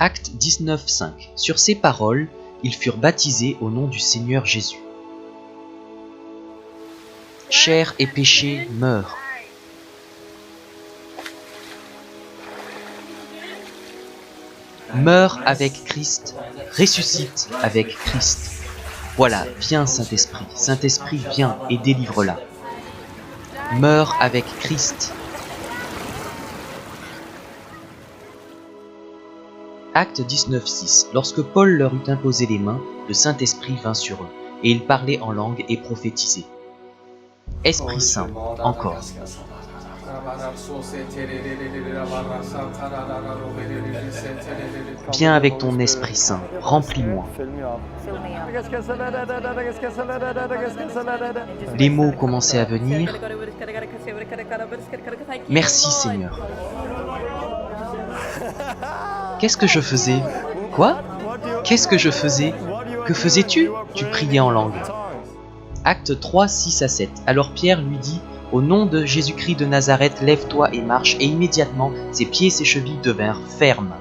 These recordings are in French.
Acte 19:5. Sur ces paroles, ils furent baptisés au nom du Seigneur Jésus. Chair et péché meurent. Meurs avec Christ, ressuscite avec Christ. Voilà, viens Saint-Esprit, Saint-Esprit viens et délivre-la. Meurs avec Christ. Acte 19:6. Lorsque Paul leur eut imposé les mains, le Saint-Esprit vint sur eux, et ils parlaient en langue et prophétisaient. Esprit Saint, encore. Viens avec ton Esprit Saint, remplis-moi. Les mots commençaient à venir. Merci Seigneur. Qu'est-ce que je faisais? Quoi? Qu'est-ce que je faisais? Que faisais-tu? Tu priais en langue. Acte 3, 6 à 7. Alors Pierre lui dit: au nom de Jésus-Christ de Nazareth, lève-toi et marche. Et immédiatement, ses pieds et ses chevilles devinrent fermes.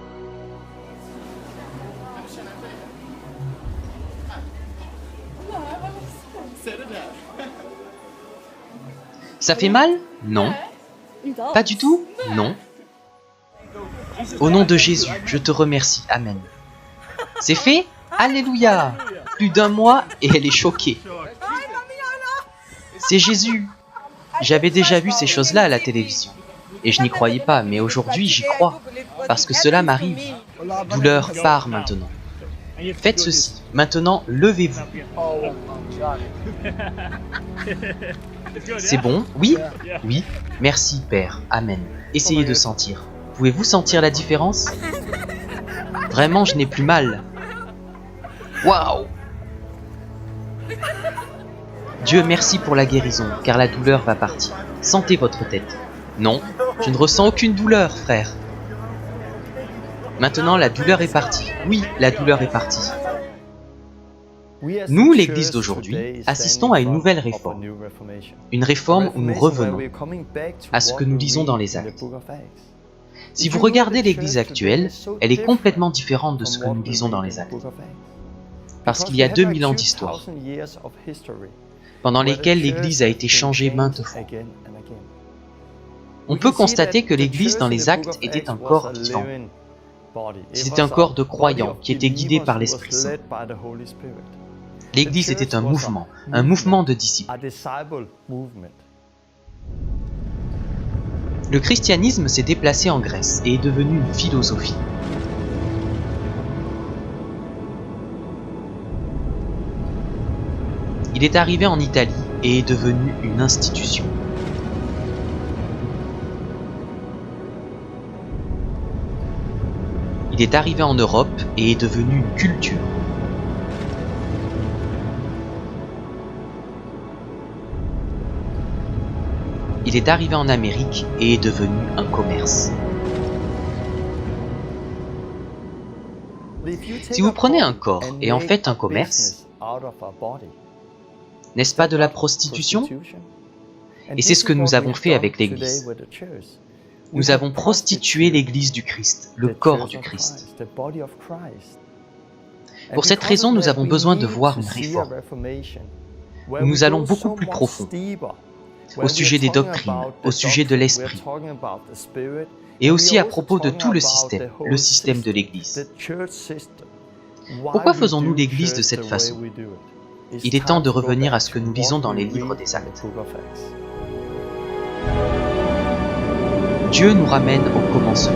Ça fait mal? Non. Pas du tout? Non. Au nom de Jésus, je te remercie. Amen. C'est fait? Alléluia! Plus d'un mois et elle est choquée. C'est Jésus. J'avais déjà vu ces choses-là à la télévision. Et je n'y croyais pas, mais aujourd'hui j'y crois. Parce que cela m'arrive. Douleur part maintenant. Faites ceci. Maintenant, levez-vous. C'est bon? Oui? Oui. Merci, Père. Amen. Essayez de sentir. Pouvez-vous sentir la différence? Vraiment, je n'ai plus mal. Waouh! Dieu merci pour la guérison, car la douleur va partir. Sentez votre tête. Non, je ne ressens aucune douleur, frère. Maintenant, la douleur est partie. Oui, la douleur est partie. Nous, l'Église d'aujourd'hui, assistons à une nouvelle réforme. Une réforme où nous revenons à ce que nous lisons dans les Actes. Si vous regardez l'Église actuelle, elle est complètement différente de ce que nous lisons dans les Actes. Parce qu'il y a 2000 ans d'histoire, pendant lesquelles l'Église a été changée maintes fois. On peut constater que l'Église dans les Actes était un corps vivant. C'était un corps de croyants qui était guidé par l'Esprit Saint. L'Église était un mouvement de disciples. Le christianisme s'est déplacé en Grèce et est devenu une philosophie. Il est arrivé en Italie et est devenu une institution. Il est arrivé en Europe et est devenu une culture. Il est arrivé en Amérique et est devenu un commerce. Si vous prenez un corps et en faites un commerce, n'est-ce pas de la prostitution? Et c'est ce que nous avons fait avec l'Église. Nous avons prostitué l'Église du Christ, le corps du Christ. Pour cette raison, nous avons besoin de voir une réforme. Nous allons beaucoup plus profond, au sujet des doctrines, au sujet de l'esprit, et aussi à propos de tout le système de l'Église. Pourquoi faisons-nous l'Église de cette façon? Il est temps de revenir à ce que nous lisons dans les livres des Actes. Dieu nous ramène au commencement.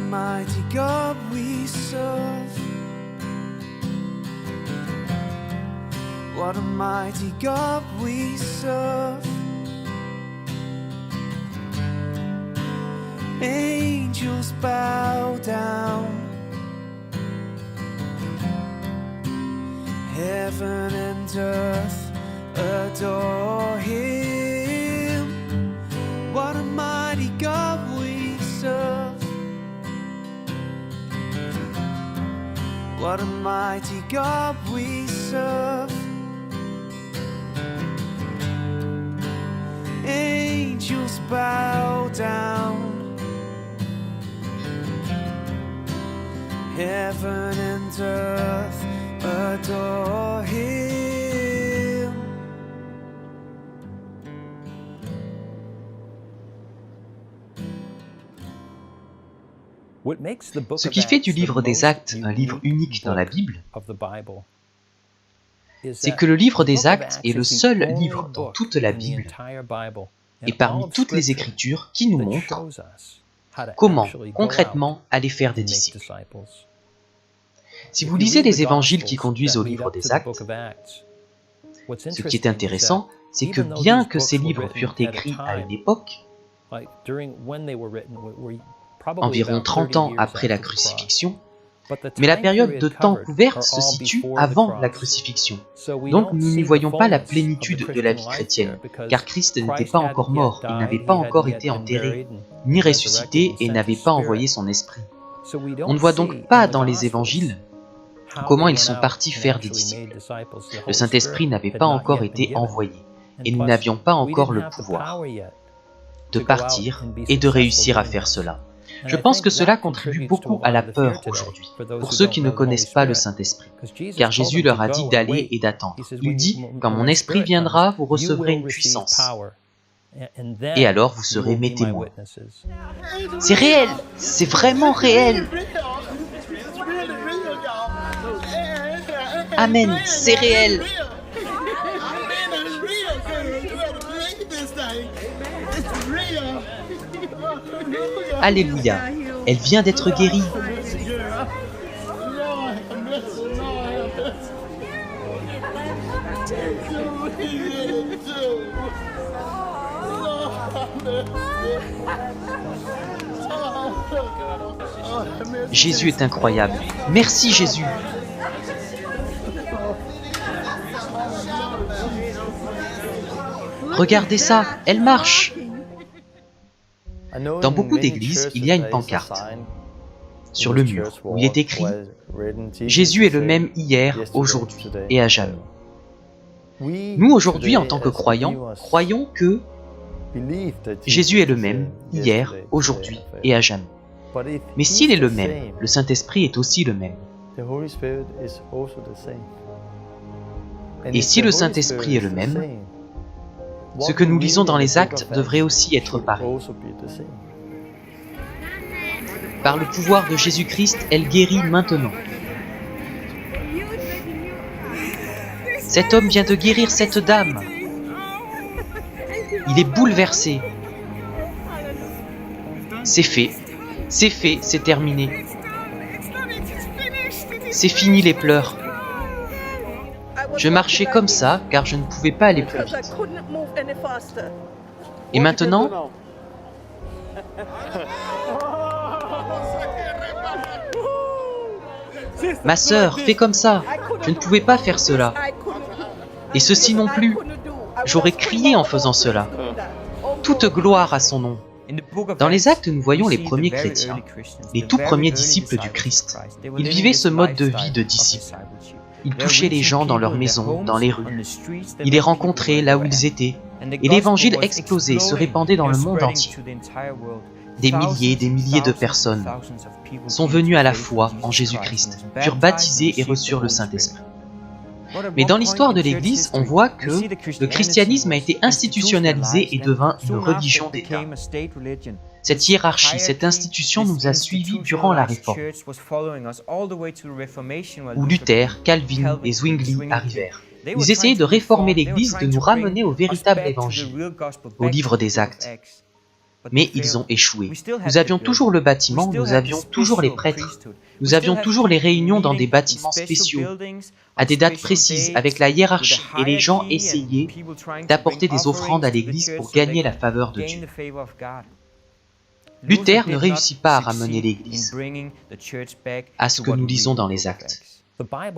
mighty God we serve. What a mighty God we serve. Angels bow down. Heaven and earth adore Him. What a mighty God we serve. What a mighty God we serve. Angels bow down. Heaven and earth adore Him. Ce qui fait du livre des Actes un livre unique dans la Bible, c'est que le livre des Actes est le seul livre dans toute la Bible et parmi toutes les Écritures qui nous montre comment, concrètement, aller faire des disciples. Si vous lisez les évangiles qui conduisent au livre des Actes, ce qui est intéressant, c'est que bien que ces livres furent écrits à une époque, environ 30 ans après la crucifixion, mais la période de temps couverte se situe avant la crucifixion. Donc nous n'y voyons pas la plénitude de la vie chrétienne, car Christ n'était pas encore mort, il n'avait pas encore été enterré, ni ressuscité et n'avait pas envoyé son esprit. On ne voit donc pas dans les évangiles comment ils sont partis faire des disciples. Le Saint-Esprit n'avait pas encore été envoyé, et nous n'avions pas encore le pouvoir de partir et de réussir à faire cela. Je pense que cela contribue beaucoup à la peur aujourd'hui, pour ceux qui ne connaissent pas le Saint-Esprit, car Jésus leur a dit d'aller et d'attendre. Il dit, « Quand mon esprit viendra, vous recevrez une puissance, et alors vous serez mes témoins. » C'est réel, c'est vraiment réel. Amen, c'est réel. Alléluia, elle vient d'être guérie. Jésus est incroyable. Merci Jésus. Regardez ça, elle marche. Dans beaucoup d'églises, il y a une pancarte sur le mur où il est écrit « Jésus est le même hier, aujourd'hui et à jamais ». Nous, aujourd'hui, en tant que croyants, croyons que Jésus est le même hier, aujourd'hui et à jamais. Mais s'il est le même, le Saint-Esprit est aussi le même. Et si le Saint-Esprit est le même, ce que nous lisons dans les Actes devrait aussi être pareil. Par le pouvoir de Jésus-Christ, elle guérit maintenant. Cet homme vient de guérir cette dame. Il est bouleversé. C'est fait, c'est terminé. C'est fini les pleurs. Je marchais comme ça car je ne pouvais pas aller plus vite. Et maintenant, ma sœur, fais comme ça. Je ne pouvais pas faire cela. Et ceci non plus. J'aurais crié en faisant cela. Toute gloire à son nom. Dans les Actes, nous voyons les premiers chrétiens, les tout premiers disciples du Christ. Ils vivaient ce mode de vie de disciples. Ils touchaient les gens dans leurs maisons, dans les rues. Ils les rencontraient là où ils étaient. Et l'évangile explosait et se répandait dans le monde entier. Des milliers de personnes sont venues à la foi en Jésus-Christ, furent baptisées et reçurent le Saint-Esprit. Mais dans l'histoire de l'Église, on voit que le christianisme a été institutionnalisé et devint une religion d'État. Cette hiérarchie, cette institution nous a suivis durant la Réforme, où Luther, Calvin et Zwingli arrivèrent. Ils essayaient de réformer l'Église, de nous ramener au véritable évangile, au livre des Actes. Mais ils ont échoué. Nous avions toujours le bâtiment, nous avions toujours les prêtres, nous avions toujours les réunions dans des bâtiments spéciaux, à des dates précises, avec la hiérarchie, et les gens essayaient d'apporter des offrandes à l'église pour gagner la faveur de Dieu. Luther ne réussit pas à ramener l'église à ce que nous lisons dans les Actes.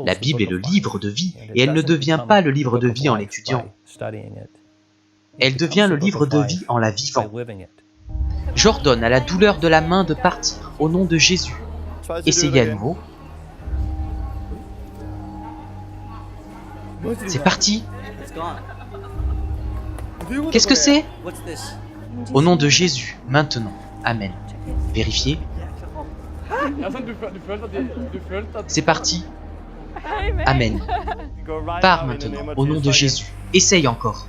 La Bible est le livre de vie, et elle ne devient pas le livre de vie en l'étudiant. Elle devient le livre de vie en la vivant. J'ordonne à la douleur de la main de partir, au nom de Jésus. Essayez à nouveau. C'est parti. Qu'est-ce que c'est? Au nom de Jésus, maintenant. Amen. Vérifiez. C'est parti. Amen. Pars maintenant, au nom de Jésus. Essaye encore.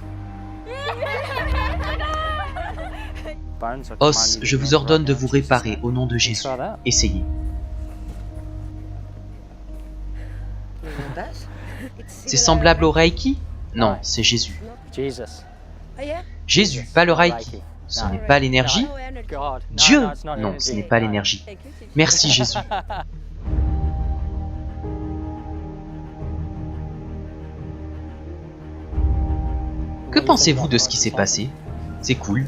Os, je vous ordonne de vous réparer au nom de Jésus. Essayez. C'est semblable au Reiki? Non, c'est Jésus. Jésus, pas le Reiki. Ce n'est pas l'énergie? Dieu? Non, ce n'est pas l'énergie. Merci Jésus. Que pensez-vous de ce qui s'est passé? C'est cool.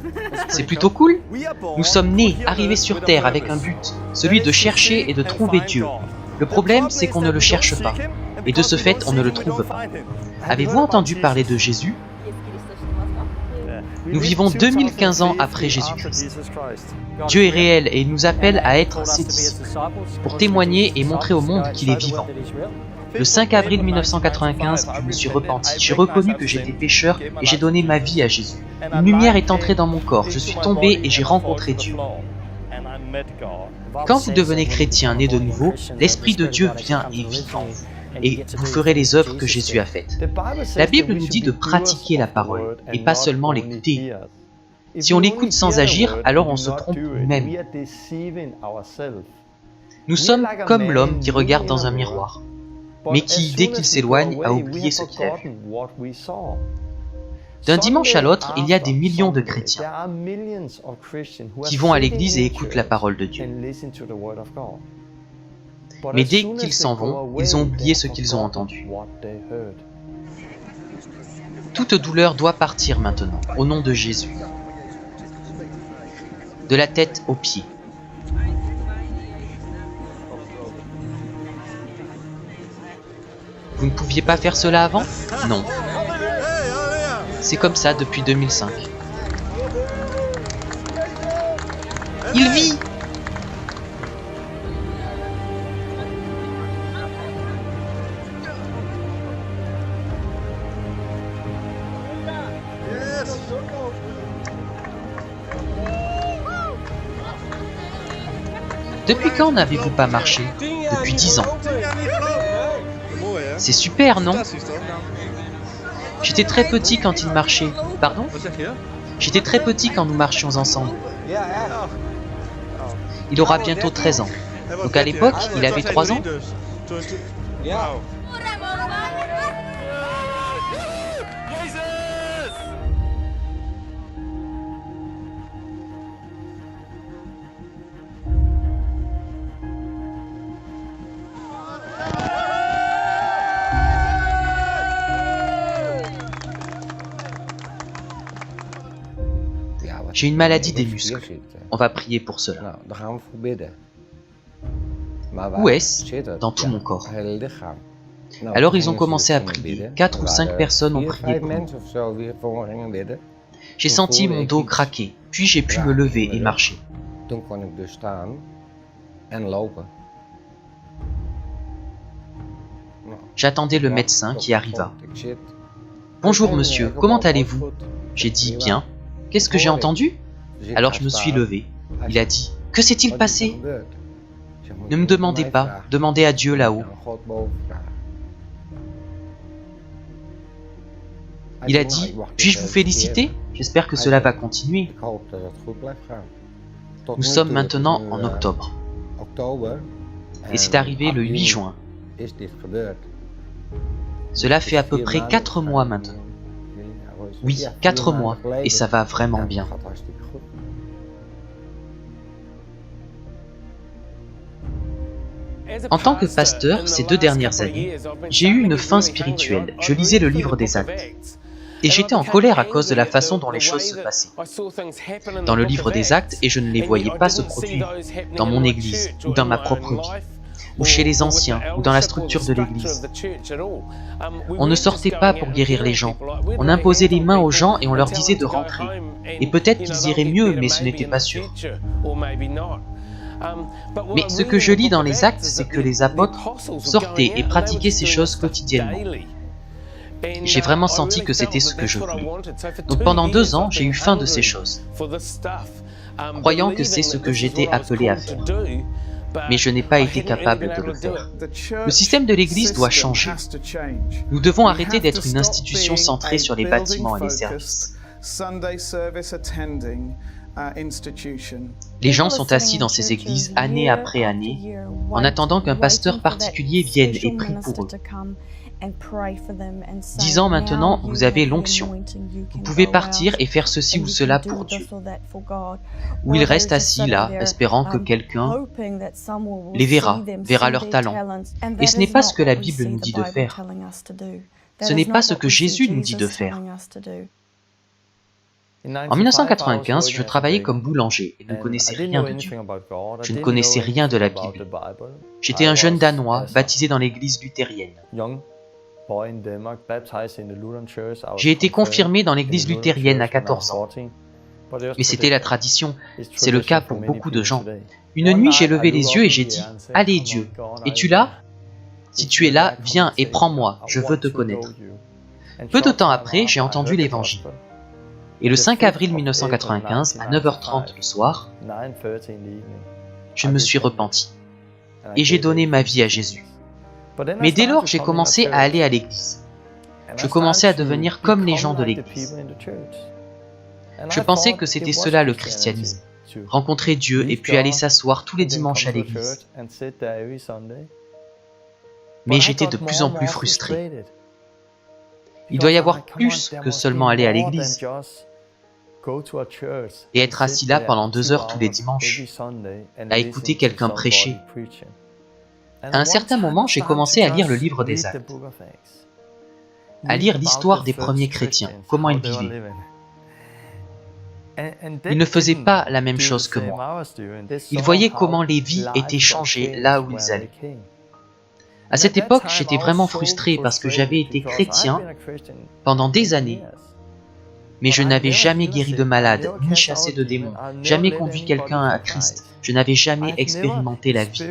C'est plutôt cool. Nous sommes nés, arrivés sur Terre avec un but, celui de chercher et de trouver Dieu. Le problème, c'est qu'on ne le cherche pas. Et de ce fait, on ne le trouve pas. Avez-vous entendu parler de Jésus? Nous vivons 2015 ans après Jésus-Christ. Dieu est réel et il nous appelle à être ses disciples, pour témoigner et montrer au monde qu'il est vivant. Le 5 avril 1995, je me suis repenti. J'ai reconnu que j'étais pécheur et j'ai donné ma vie à Jésus. Une lumière est entrée dans mon corps, je suis tombé et j'ai rencontré Dieu. Quand vous devenez chrétien né de nouveau, l'Esprit de Dieu vient et vit en vous, et vous ferez les œuvres que Jésus a faites. La Bible nous dit de pratiquer la parole, et pas seulement l'écouter. Si on l'écoute sans agir, alors on se trompe nous-mêmes. Nous sommes comme l'homme qui regarde dans un miroir, mais qui, dès qu'il s'éloigne, a oublié ce qu'il a vu. D'un dimanche à l'autre, il y a des millions de chrétiens qui vont à l'église et écoutent la parole de Dieu. Mais dès qu'ils s'en vont, ils ont oublié ce qu'ils ont entendu. Toute douleur doit partir maintenant, au nom de Jésus. De la tête aux pieds. Vous ne pouviez pas faire cela avant? Non. C'est comme ça depuis 2005. Il vit! Depuis quand n'avez-vous pas marché? Depuis 10 ans. C'est super, non? J'étais très petit quand il marchait. Pardon? J'étais très petit quand nous marchions ensemble. Il aura bientôt 13 ans. Donc à l'époque, il avait 3 ans? J'ai une maladie des muscles. On va prier pour cela. Où est-ce? Dans tout mon corps. Alors ils ont commencé à prier. 4 ou 5 personnes ont prié pour moi. J'ai senti mon dos craquer, puis j'ai pu me lever et marcher. J'attendais le médecin qui arriva. Bonjour monsieur, comment allez-vous? J'ai dit bien. Qu'est-ce que j'ai entendu? Alors je me suis levé. Il a dit, que s'est-il passé? Ne me demandez pas, demandez à Dieu là-haut. Il a dit, puis-je vous féliciter? J'espère que cela va continuer. Nous sommes maintenant en octobre. Et c'est arrivé le 8 juin. Cela fait à peu près 4 mois maintenant. Oui, 4 mois, et ça va vraiment bien. En tant que pasteur, ces 2 dernières années, j'ai eu une faim spirituelle. Je lisais le livre des Actes. Et j'étais en colère à cause de la façon dont les choses se passaient dans le livre des Actes, et je ne les voyais pas se produire dans mon église, ou dans ma propre vie, ou chez les anciens, ou dans la structure de l'église. On ne sortait pas pour guérir les gens, on imposait les mains aux gens et on leur disait de rentrer. Et peut-être qu'ils iraient mieux, mais ce n'était pas sûr. Mais ce que je lis dans les Actes, c'est que les apôtres sortaient et pratiquaient ces choses quotidiennement. J'ai vraiment senti que c'était ce que je voulais. Donc pendant 2 ans, j'ai eu faim de ces choses, croyant que c'est ce que j'étais appelé à faire. Mais je n'ai pas été capable de le faire. Le système de l'Église doit changer. Nous devons arrêter d'être une institution centrée sur les bâtiments et les services. Les gens sont assis dans ces églises année après année, en attendant qu'un pasteur particulier vienne et prie pour eux. Disant maintenant, vous avez l'onction. Vous pouvez partir et faire ceci ou cela pour Dieu. Ou ils restent assis là, espérant que quelqu'un les verra leur talent. Et ce n'est pas ce que la Bible nous dit de faire. Ce n'est pas ce que Jésus nous dit de faire. En 1995, je travaillais comme boulanger et ne connaissais rien de Dieu. Je ne connaissais rien de la Bible. J'étais un jeune Danois baptisé dans l'église luthérienne. J'ai été confirmé dans l'église luthérienne à 14 ans. Mais c'était la tradition, c'est le cas pour beaucoup de gens. Une nuit, j'ai levé les yeux et j'ai dit « Allez Dieu, es-tu là? Si tu es là, viens et prends-moi, je veux te connaître. » Peu de temps après, j'ai entendu l'évangile. Et le 5 avril 1995, à 9h30 le soir, je me suis repenti. Et j'ai donné ma vie à Jésus. Mais dès lors, j'ai commencé à aller à l'église. Je commençais à devenir comme les gens de l'église. Je pensais que c'était cela le christianisme. Rencontrer Dieu et puis aller s'asseoir tous les dimanches à l'église. Mais j'étais de plus en plus frustré. Il doit y avoir plus que seulement aller à l'église et être assis là pendant 2 heures tous les dimanches, à écouter quelqu'un prêcher. À un certain moment, j'ai commencé à lire le livre des Actes, à lire l'histoire des premiers chrétiens, comment ils vivaient. Ils ne faisaient pas la même chose que moi. Ils voyaient comment les vies étaient changées là où ils allaient. À cette époque, j'étais vraiment frustré parce que j'avais été chrétien pendant des années, mais je n'avais jamais guéri de malade, ni chassé de démons, jamais conduit quelqu'un à Christ. Je n'avais jamais expérimenté la vie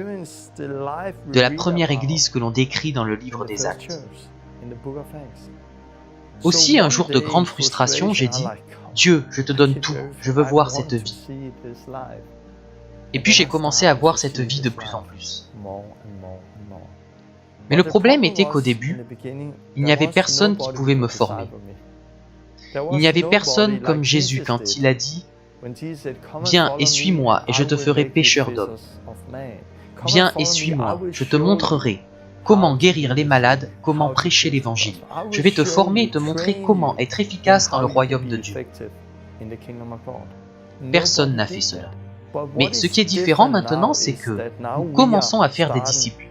de la première église que l'on décrit dans le livre des Actes. Aussi, un jour de grande frustration, j'ai dit « Dieu, je te donne tout, je veux voir cette vie. » Et puis j'ai commencé à voir cette vie de plus en plus. Mais le problème était qu'au début, il n'y avait personne qui pouvait me former. Il n'y avait personne comme Jésus quand il a dit « Viens et suis-moi et je te ferai pécheur d'hommes. Viens et suis-moi, je te montrerai comment guérir les malades, comment prêcher l'évangile. Je vais te former et te montrer comment être efficace dans le royaume de Dieu. » Personne n'a fait cela. Mais ce qui est différent maintenant, c'est que nous commençons à faire des disciples.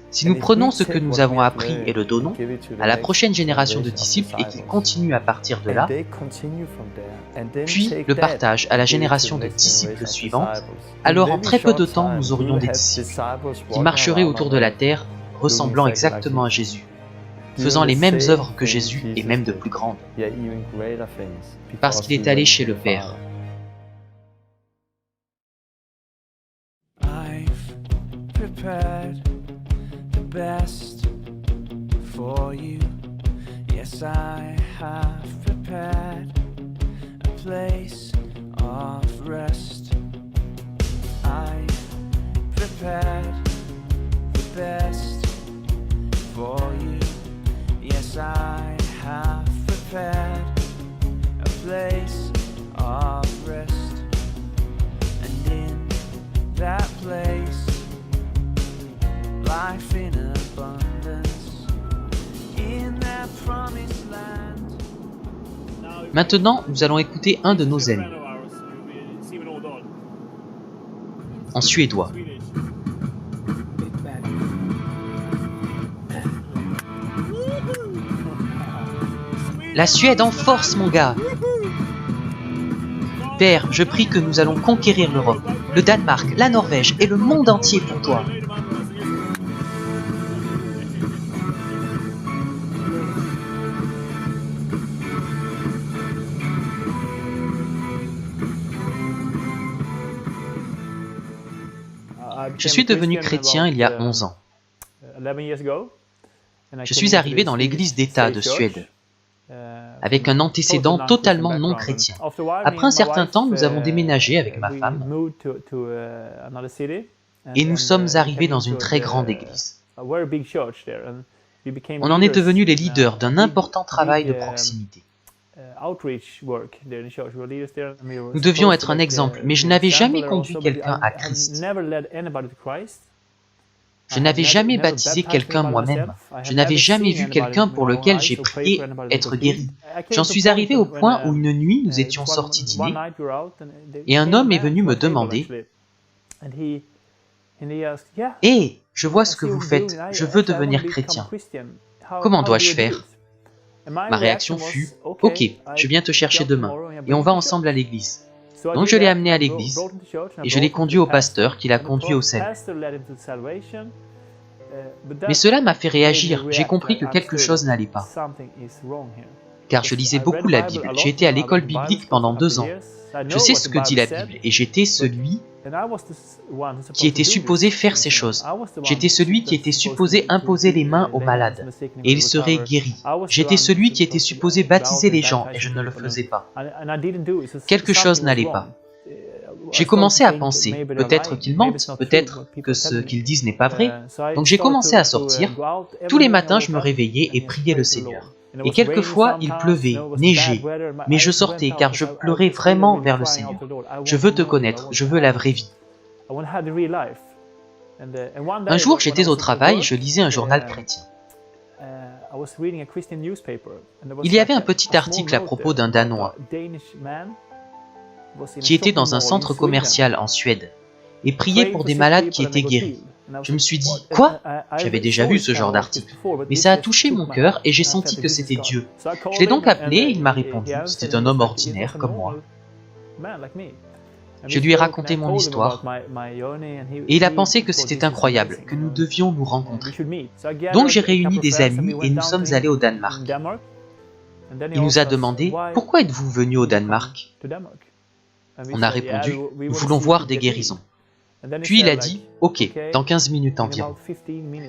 Si nous prenons ce que nous avons appris et le donnons à la prochaine génération de disciples et qu'ils continuent à partir de là, puis le partage à la génération de disciples suivante, alors en très peu de temps nous aurions des disciples qui marcheraient autour de la terre ressemblant exactement à Jésus, faisant les mêmes œuvres que Jésus et même de plus grandes, parce qu'il est allé chez le Père. Best for you. Yes, I have prepared a place of rest. I've prepared the best for you. Yes, I have prepared a place of rest. And in that place, life in abundance in that promised land. Maintenant, nous allons écouter un de nos amis, en suédois. La Suède en force, mon gars! Père, je prie que nous allons conquérir l'Europe, le Danemark, la Norvège et le monde entier pour toi. Je suis devenu chrétien il y a 11 ans. Je suis arrivé dans l'église d'État de Suède, avec un antécédent totalement non chrétien. Après un certain temps, nous avons déménagé avec ma femme et nous sommes arrivés dans une très grande église. On en est devenus les leaders d'un important travail de proximité. Nous devions être un exemple, mais je n'avais jamais conduit quelqu'un à Christ. Je n'avais jamais baptisé quelqu'un moi-même. Je n'avais jamais vu quelqu'un pour lequel j'ai prié être guéri. J'en suis arrivé au point où une nuit, nous étions sortis dîner et un homme est venu me demander « Hé, je vois ce que vous faites, je veux devenir chrétien. Comment dois-je faire ?» Ma réaction fut « Ok, je viens te chercher demain et on va ensemble à l'église. » Donc je l'ai amené à l'église et je l'ai conduit au pasteur qui l'a conduit au salut. Mais cela m'a fait réagir, j'ai compris que quelque chose n'allait pas. Car je lisais beaucoup la Bible, j'ai été à l'école biblique pendant 2 ans. Je sais ce que dit la Bible et j'étais celui qui était supposé faire ces choses. J'étais celui qui était supposé imposer les mains aux malades et ils seraient guéris. J'étais celui qui était supposé baptiser les gens et je ne le faisais pas. Quelque chose n'allait pas. J'ai commencé à penser, peut-être qu'ils mentent, peut-être que ce qu'ils disent n'est pas vrai. Donc j'ai commencé à sortir. Tous les matins, je me réveillais et priais le Seigneur. Et quelquefois, il pleuvait, neigeait, mais je sortais car je pleurais vraiment vers le Seigneur. Je veux te connaître, je veux la vraie vie. Un jour, j'étais au travail et je lisais un journal chrétien. Il y avait un petit article à propos d'un Danois qui était dans un centre commercial en Suède et priait pour des malades qui étaient guéris. Je me suis dit, quoi? J'avais déjà vu ce genre d'article, mais ça a touché mon cœur et j'ai senti que c'était Dieu. Je l'ai donc appelé et il m'a répondu, c'était un homme ordinaire comme moi. Je lui ai raconté mon histoire et il a pensé que c'était incroyable, que nous devions nous rencontrer. Donc j'ai réuni des amis et nous sommes allés au Danemark. Il nous a demandé, pourquoi êtes-vous venu au Danemark? On a répondu, nous voulons voir des guérisons. Puis il a dit, ok, dans 15 minutes environ,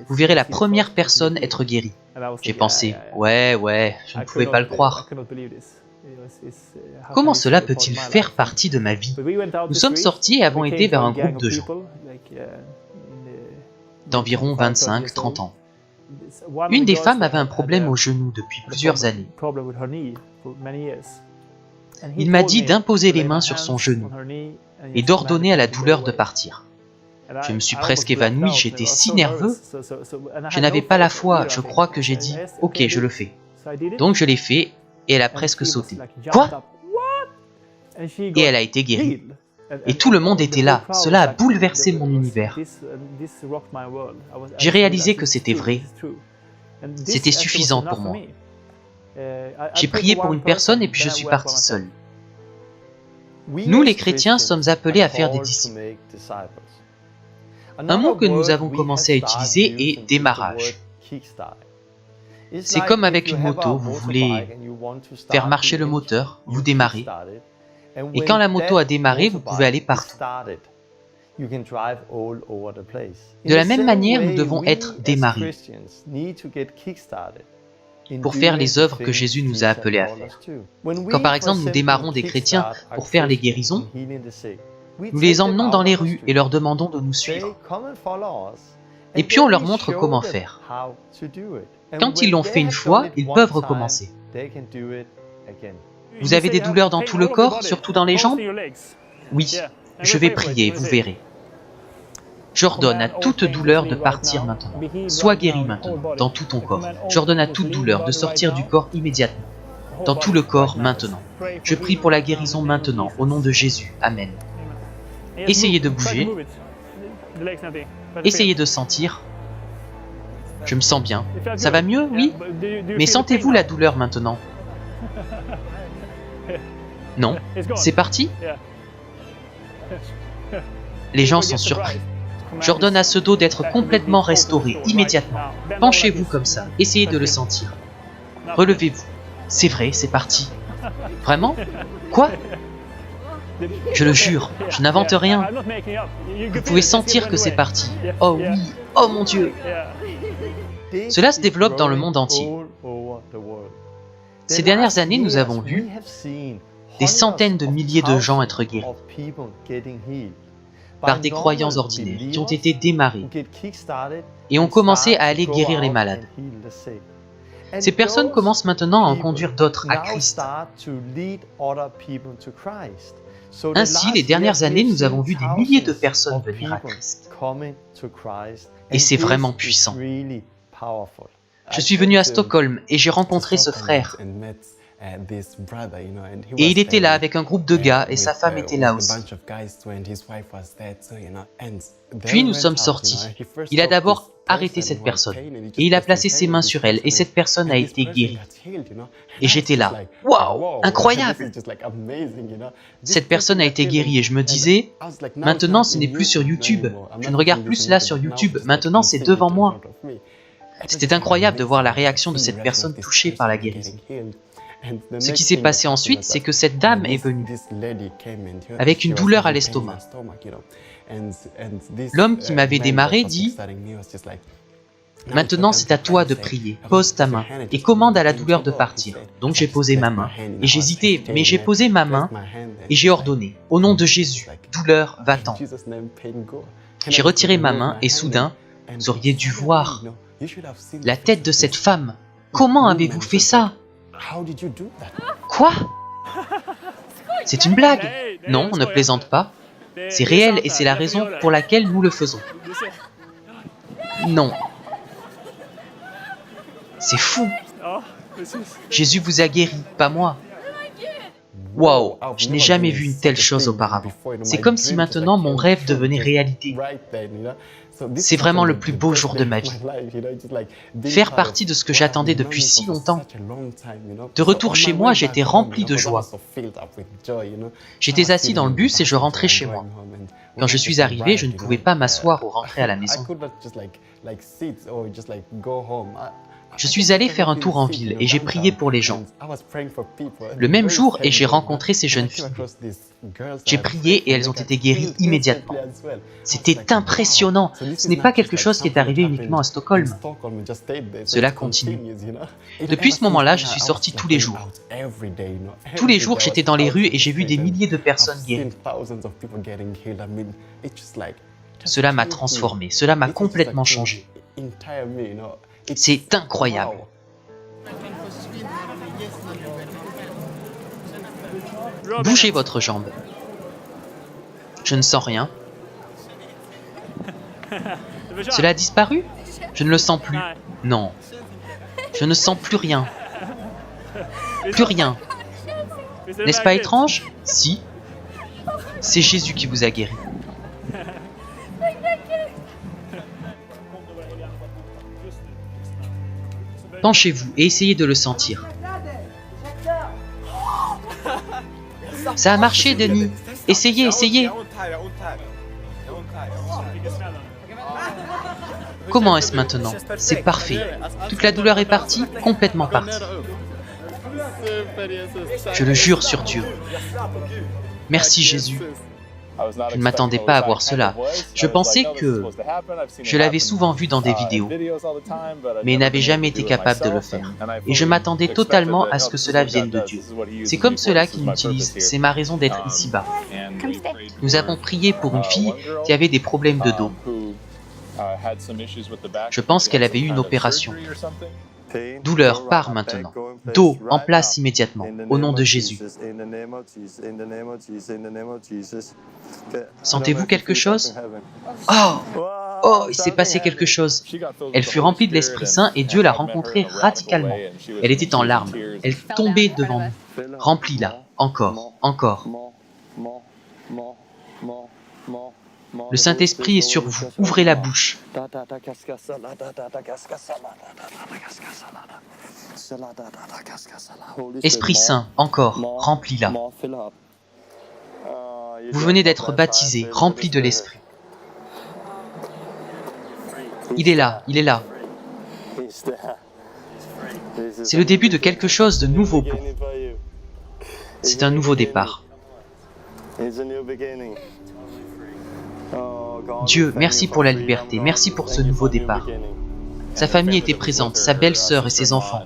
vous verrez la première personne être guérie. J'ai pensé, ouais, je ne pouvais pas le croire. Comment cela peut-il faire partie de ma vie? Nous sommes sortis et avons été vers un groupe de gens, d'environ 25-30 ans. Une des femmes avait un problème au genou depuis plusieurs années. Il m'a dit d'imposer les mains sur son genou et d'ordonner à la douleur de partir. Je me suis presque évanoui, j'étais si nerveux. Je n'avais pas la foi, je crois que j'ai dit « Ok, je le fais ». Donc je l'ai fait et elle a presque sauté. Quoi? Et elle a été guérie. Et tout le monde était là, cela a bouleversé mon univers. J'ai réalisé que c'était vrai. C'était suffisant pour moi. J'ai prié pour une personne et puis je suis parti seul. Nous, les chrétiens, sommes appelés à faire des disciples. Un mot que nous avons commencé à utiliser est « démarrage ». C'est comme avec une moto, vous voulez faire marcher le moteur, vous démarrez. Et quand la moto a démarré, vous pouvez aller partout. De la même manière, nous devons être démarrés pour faire les œuvres que Jésus nous a appelés à faire. Quand par exemple nous démarrons des chrétiens pour faire les guérisons, nous les emmenons dans les rues et leur demandons de nous suivre. Et puis on leur montre comment faire. Quand ils l'ont fait une fois, ils peuvent recommencer. Vous avez des douleurs dans tout le corps, surtout dans les jambes? Oui, je vais prier, vous verrez. J'ordonne à toute douleur de partir maintenant. Sois guéri maintenant, dans tout ton corps. J'ordonne à toute douleur de sortir du corps immédiatement, dans tout le corps maintenant. Je prie pour la guérison maintenant, au nom de Jésus. Amen. Essayez de bouger. Essayez de sentir. Je me sens bien. Ça va mieux, oui? Mais sentez-vous la douleur maintenant? Non, c'est parti? Les gens sont surpris. J'ordonne à ce dos d'être complètement restauré, immédiatement. Penchez-vous comme ça, essayez de le sentir. Relevez-vous. C'est vrai, c'est parti. Vraiment? Quoi? Je le jure, je n'invente rien. Vous pouvez sentir que c'est parti. Oh oui, oh mon Dieu. Cela se développe dans le monde entier. Ces dernières années, nous avons vu des centaines de milliers de gens être guéris par des croyants ordinaires qui ont été démarrés et ont commencé à aller guérir les malades. Ces personnes commencent maintenant à en conduire d'autres à Christ. Ainsi, les dernières années, nous avons vu des milliers de personnes venir à Christ. Et c'est vraiment puissant. Je suis venu à Stockholm et j'ai rencontré ce frère. Et il était là avec un groupe de gars et sa femme était là aussi. Puis nous sommes sortis. Il a d'abord arrêté cette personne et il a placé ses mains sur elle et cette personne a été guérie. Et j'étais là. Waouh, incroyable! Cette personne a été guérie et je me disais, maintenant ce n'est plus sur YouTube. Je ne regarde plus cela sur YouTube. Maintenant c'est devant moi. C'était incroyable de voir la réaction de cette personne touchée par la guérison. Ce qui s'est passé ensuite, c'est que cette dame est venue avec une douleur à l'estomac. L'homme qui m'avait démarré dit « Maintenant c'est à toi de prier, pose ta main et commande à la douleur de partir. » Donc j'ai posé ma main et j'hésitais, mais j'ai posé ma main et j'ai ordonné « Au nom de Jésus, douleur, va-t'en. » J'ai retiré ma main et soudain, vous auriez dû voir la tête de cette femme. Comment avez-vous fait ça? Quoi? C'est une blague? Non, on ne plaisante pas. C'est réel et c'est la raison pour laquelle nous le faisons. Non. C'est fou. Jésus vous a guéri, pas moi. Waouh, je n'ai jamais vu une telle chose auparavant. C'est comme si maintenant mon rêve devenait réalité. C'est vraiment le plus beau jour de ma vie. Faire partie de ce que j'attendais depuis si longtemps. De retour chez moi, j'étais rempli de joie. J'étais assis dans le bus et je rentrais chez moi. Quand je suis arrivé, je ne pouvais pas m'asseoir ou rentrer à la maison. Je suis allé faire un tour en ville et j'ai prié pour les gens. Le même jour, et j'ai rencontré ces jeunes filles. J'ai prié et elles ont été guéries immédiatement. C'était impressionnant. Ce n'est pas quelque chose qui est arrivé uniquement à Stockholm. Cela continue. Depuis ce moment-là, je suis sorti tous les jours. Tous les jours, j'étais dans les rues et j'ai vu des milliers de personnes guéries. Cela m'a transformé, cela m'a complètement changé. C'est incroyable. Bougez votre jambe. Je ne sens rien. Cela a disparu? Je ne le sens plus. Non. Je ne sens plus rien. Plus rien. N'est-ce pas étrange? Si. C'est Jésus qui vous a guéri. Penchez-vous et essayez de le sentir. Ça a marché, Denis. Essayez, essayez. Comment est-ce maintenant? C'est parfait. Toute la douleur est partie, complètement partie. Je le jure sur Dieu. Merci Jésus. Je ne m'attendais pas à voir cela. Je pensais que je l'avais souvent vu dans des vidéos, mais n'avais jamais été capable de le faire. Et je m'attendais totalement à ce que cela vienne de Dieu. C'est comme cela qu'il m'utilise, c'est ma raison d'être ici-bas. Nous avons prié pour une fille qui avait des problèmes de dos. Je pense qu'elle avait eu une opération. Douleur part maintenant. Dos en place immédiatement, au nom de Jésus. Sentez-vous quelque chose? Oh! Oh, il s'est passé quelque chose. Elle fut remplie de l'Esprit Saint et Dieu l'a rencontrée radicalement. Elle était en larmes. Elle tombait devant nous. Remplie là. Encore. Encore. Le Saint-Esprit est sur vous. Ouvrez la bouche. Esprit Saint, encore, remplis-la. Vous venez d'être baptisé, rempli de l'Esprit. Il est là, il est là. C'est le début de quelque chose de nouveau pour vous. C'est un nouveau départ. Dieu, merci pour la liberté, merci pour ce nouveau départ. Sa famille était présente, sa belle-sœur et ses enfants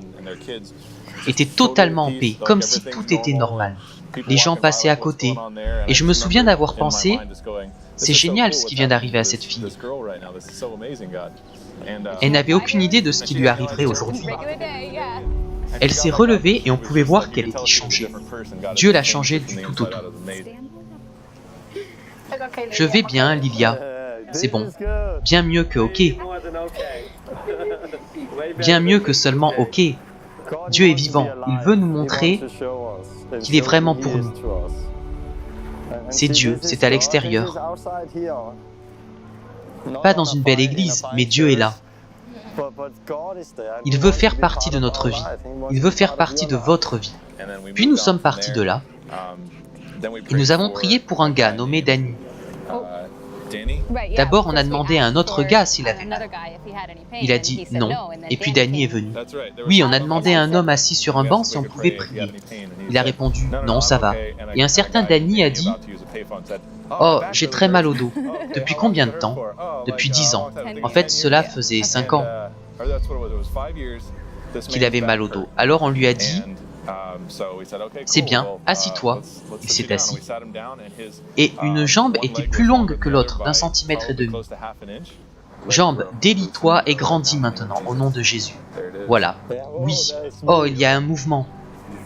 étaient totalement en paix, comme si tout était normal. Les gens passaient à côté, et je me souviens d'avoir pensé, c'est génial ce qui vient d'arriver à cette fille. Elle n'avait aucune idée de ce qui lui arriverait aujourd'hui. Elle s'est relevée et on pouvait voir qu'elle était changée. Dieu l'a changée du tout au tout. Je vais bien, Lilia. C'est bon. Bien mieux que OK. Bien mieux que seulement OK. Dieu est vivant. Il veut nous montrer qu'il est vraiment pour nous. C'est Dieu, c'est à l'extérieur. Pas dans une belle église, mais Dieu est là. Il veut faire partie de notre vie. Il veut faire partie de votre vie. Puis nous sommes partis de là. Et nous avons prié pour un gars nommé Danny. D'abord, on a demandé à un autre gars s'il avait mal. Il a dit non, et puis Danny est venu. Oui, on a demandé à un homme assis sur un banc si on pouvait prier. Il a répondu non, ça va. Et un certain Danny a dit oh, j'ai très mal au dos. Depuis combien de temps? Depuis 10 ans. En fait, cela faisait 5 ans qu'il avait mal au dos. Alors on lui a dit c'est bien, assis-toi. Il s'est assis. Et une jambe était plus longue que l'autre, d'1,5 centimètre. Jambe, délie-toi et grandis maintenant, au nom de Jésus. Voilà. Oui. Oh, il y a un mouvement.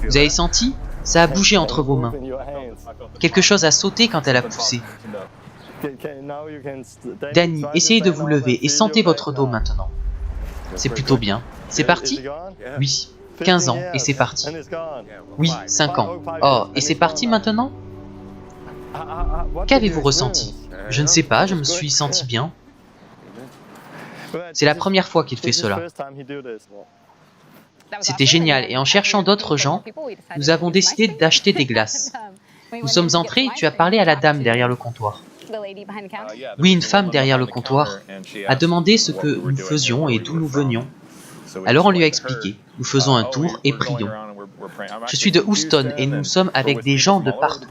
Vous avez senti? Ça a bougé entre vos mains. Quelque chose a sauté quand elle a poussé. Danny, essayez de vous lever et sentez votre dos maintenant. C'est plutôt bien. C'est parti? Oui. 15 ans, et c'est parti. Oui, 5 ans. Oh, et c'est parti maintenant? Qu'avez-vous ressenti? Je ne sais pas, je me suis senti bien. C'est la première fois qu'il fait cela. C'était génial, et en cherchant d'autres gens, nous avons décidé d'acheter des glaces. Nous sommes entrés et tu as parlé à la dame derrière le comptoir. Oui, une femme derrière le comptoir a demandé ce que nous faisions et d'où nous venions. Alors on lui a expliqué, nous faisons un tour et prions. Je suis de Houston et nous sommes avec des gens de partout.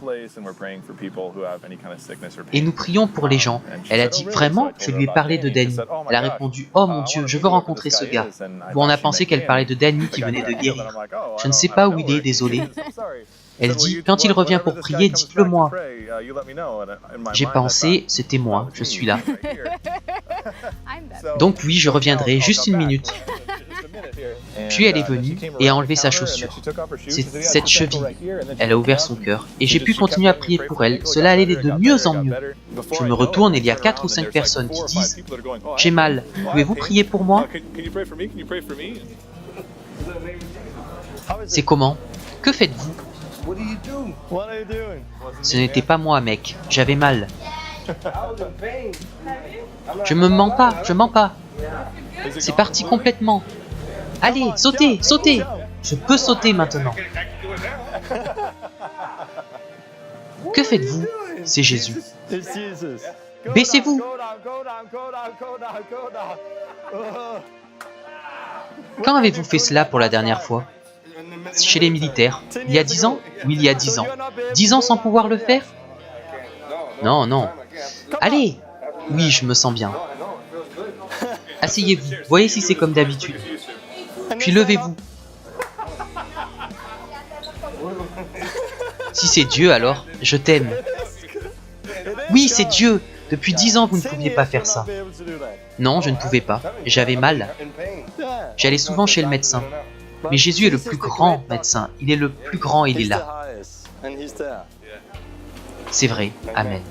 Et nous prions pour les gens. Elle a dit, vraiment? Je lui ai parlé de Danny. Elle a répondu, oh mon Dieu, je veux rencontrer ce gars. Bon, on a pensé qu'elle parlait de Danny qui venait de guérir. Je ne sais pas où il est, désolé. Elle dit, quand il revient pour prier, dites-le moi. J'ai pensé, c'était moi, je suis là. Donc oui, je reviendrai, juste une minute. Puis elle est venue et a enlevé sa chaussure. C'est cette cheville. Elle a ouvert son cœur et j'ai pu continuer à prier pour elle. Cela allait de mieux en mieux. Je me retourne et il y a 4 ou 5 personnes qui disent « J'ai mal, pouvez-vous prier pour moi ?» C'est comment? Que faites-vous? Ce n'était pas moi, mec. J'avais mal. Je me mens pas, je mens pas. C'est parti complètement. Allez, sautez, sautez. Je peux sauter maintenant. Que faites-vous? C'est Jésus. Baissez-vous. Quand avez-vous fait cela pour la dernière fois? Chez les militaires. Il y a 10 ans? Oui, il y a 10 ans. 10 ans sans pouvoir le faire? Non, non. Allez! Oui, je me sens bien. Asseyez-vous. Voyez si c'est comme d'habitude. Puis levez-vous. Si c'est Dieu, alors, je t'aime. Oui, c'est Dieu. Depuis 10 ans, vous ne pouviez pas faire ça. Non, je ne pouvais pas. J'avais mal. J'allais souvent chez le médecin. Mais Jésus est le plus grand médecin. Il est le plus grand, il est là. C'est vrai. Amen.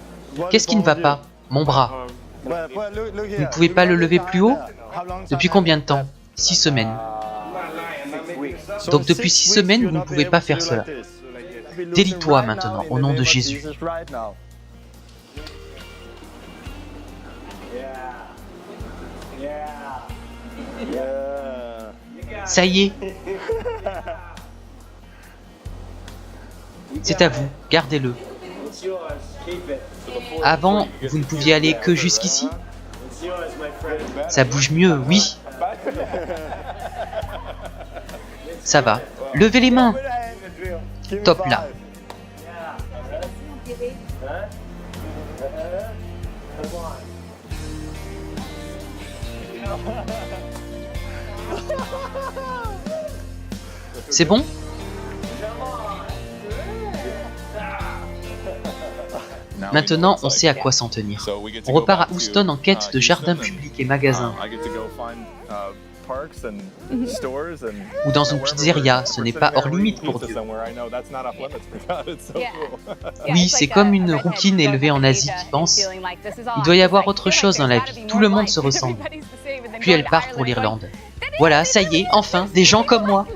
Qu'est-ce qui ne va pas? Mon bras. Vous ne pouvez pas le lever plus haut? Depuis combien de temps? 6 semaines. Donc depuis 6 semaines, vous ne pouvez pas faire cela. Délie-toi maintenant, au nom de Jésus. Ça y est. C'est à vous, gardez-le. Avant, vous ne pouviez aller que jusqu'ici? Ça bouge mieux, oui. Ça va. Levez les mains. Top là. C'est bon? Maintenant, on sait à quoi s'en tenir. On repart à Houston en quête de jardins publics et magasins. Ou dans une pizzeria, ce n'est pas hors limite pour Dieu. Oui, c'est comme une rouquine élevée en Asie qui pense « Il doit y avoir autre chose dans la vie, tout le monde se ressemble. » Puis elle part pour l'Irlande. Voilà, ça y est, enfin, des gens comme moi.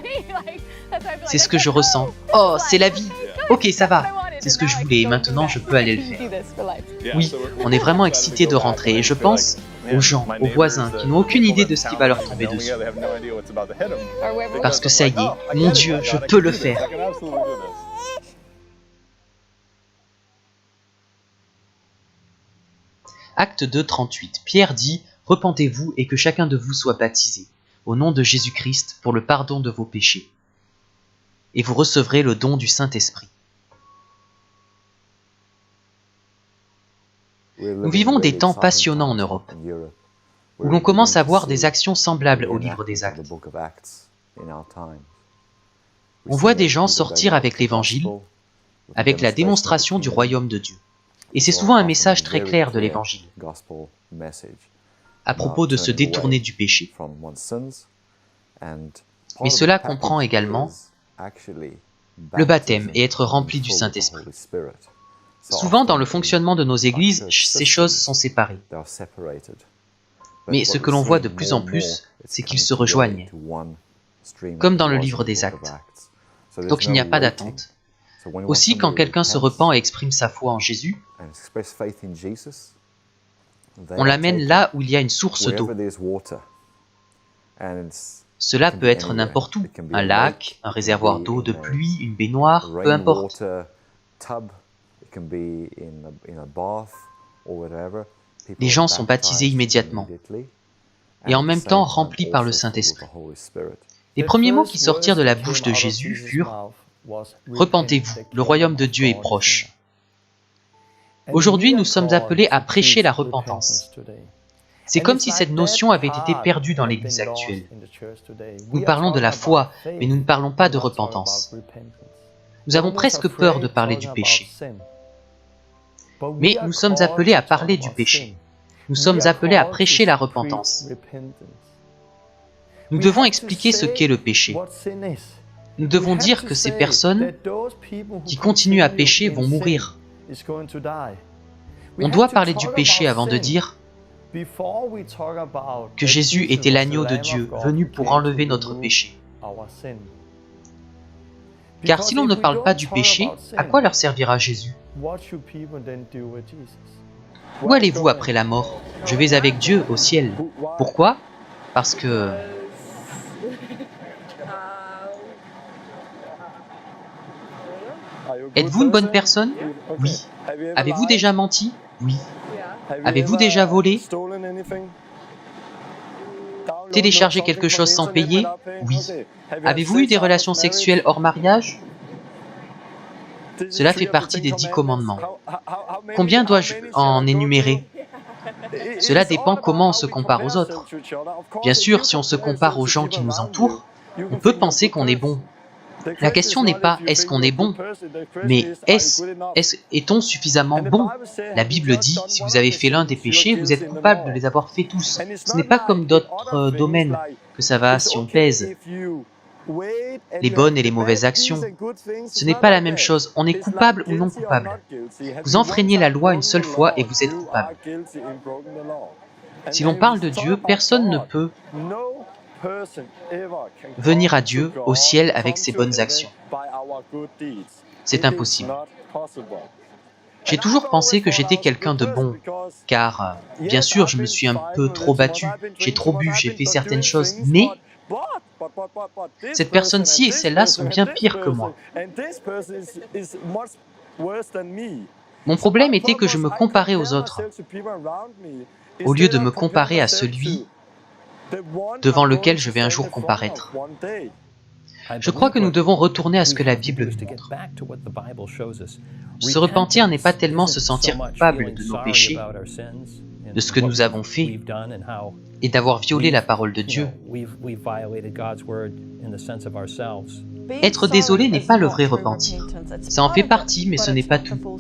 C'est ce que je ressens. Oh, c'est la vie. Ok, ça va. C'est ce que je voulais et maintenant je peux aller le faire. Oui, on est vraiment excités de rentrer et je pense aux gens, aux voisins qui n'ont aucune idée de ce qui va leur tomber dessus. Parce que ça y est, mon Dieu, je peux le faire. Acte 2, 38. Pierre dit « Repentez-vous et que chacun de vous soit baptisé, au nom de Jésus-Christ, pour le pardon de vos péchés. Et vous recevrez le don du Saint-Esprit. » Nous vivons des temps passionnants en Europe, où l'on commence à voir des actions semblables au livre des Actes. On voit des gens sortir avec l'Évangile, avec la démonstration du royaume de Dieu. Et c'est souvent un message très clair de l'Évangile, à propos de se détourner du péché. Mais cela comprend également le baptême et être rempli du Saint-Esprit. Souvent, dans le fonctionnement de nos églises, ces choses sont séparées. Mais ce que l'on voit de plus en plus, c'est qu'ils se rejoignent, comme dans le livre des Actes. Donc il n'y a pas d'attente. Aussi, quand quelqu'un se repent et exprime sa foi en Jésus, on l'amène là où il y a une source d'eau. Cela peut être n'importe où, un lac, un réservoir d'eau de pluie, une baignoire, peu importe. Les gens sont baptisés immédiatement et en même temps remplis par le Saint-Esprit. Les premiers mots qui sortirent de la bouche de Jésus furent « Repentez-vous, le royaume de Dieu est proche ». Aujourd'hui, nous sommes appelés à prêcher la repentance. C'est comme si cette notion avait été perdue dans l'Église actuelle. Nous parlons de la foi, mais nous ne parlons pas de repentance. Nous avons presque peur de parler du péché. Mais nous sommes appelés à parler du péché. Nous sommes appelés à prêcher la repentance. Nous devons expliquer ce qu'est le péché. Nous devons dire que ces personnes qui continuent à pécher vont mourir. On doit parler du péché avant de dire que Jésus était l'agneau de Dieu, venu pour enlever notre péché. Car si l'on ne parle pas du péché, à quoi leur servira Jésus? Où allez-vous après la mort? Je vais avec Dieu au ciel. Pourquoi? Parce que... Êtes-vous une bonne personne? Oui. Avez-vous déjà menti? Oui. Avez-vous déjà volé? Téléchargé quelque chose sans payer? Oui. Avez-vous eu des relations sexuelles hors mariage? Cela fait partie des 10 commandements. Combien dois-je en énumérer? Cela dépend comment on se compare aux autres. Bien sûr, si on se compare aux gens qui nous entourent, on peut penser qu'on est bon. La question n'est pas est-ce qu'on est bon, mais est-on suffisamment bon? La Bible dit, si vous avez fait l'un des péchés, vous êtes coupable de les avoir fait tous. Ce n'est pas comme d'autres domaines, que ça va si on pèse les bonnes et les mauvaises actions. Ce n'est pas la même chose, on est coupable ou non coupable. Vous enfreignez la loi une seule fois et vous êtes coupable. Si l'on parle de Dieu, personne ne peut venir à Dieu au ciel avec ses bonnes actions. C'est impossible. J'ai toujours pensé que j'étais quelqu'un de bon, car, bien sûr, je me suis un peu trop battu, j'ai trop bu, j'ai fait certaines choses, mais cette personne-ci et celle-là sont bien pires que moi. Mon problème était que je me comparais aux autres, au lieu de me comparer à celui devant lequel je vais un jour comparaître. Je crois que nous devons retourner à ce que la Bible nous montre. Se repentir n'est pas tellement se sentir coupable de nos péchés, de ce que nous avons fait et d'avoir violé la parole de Dieu. Être désolé n'est pas le vrai repentir. Ça en fait partie, mais ce n'est pas tout.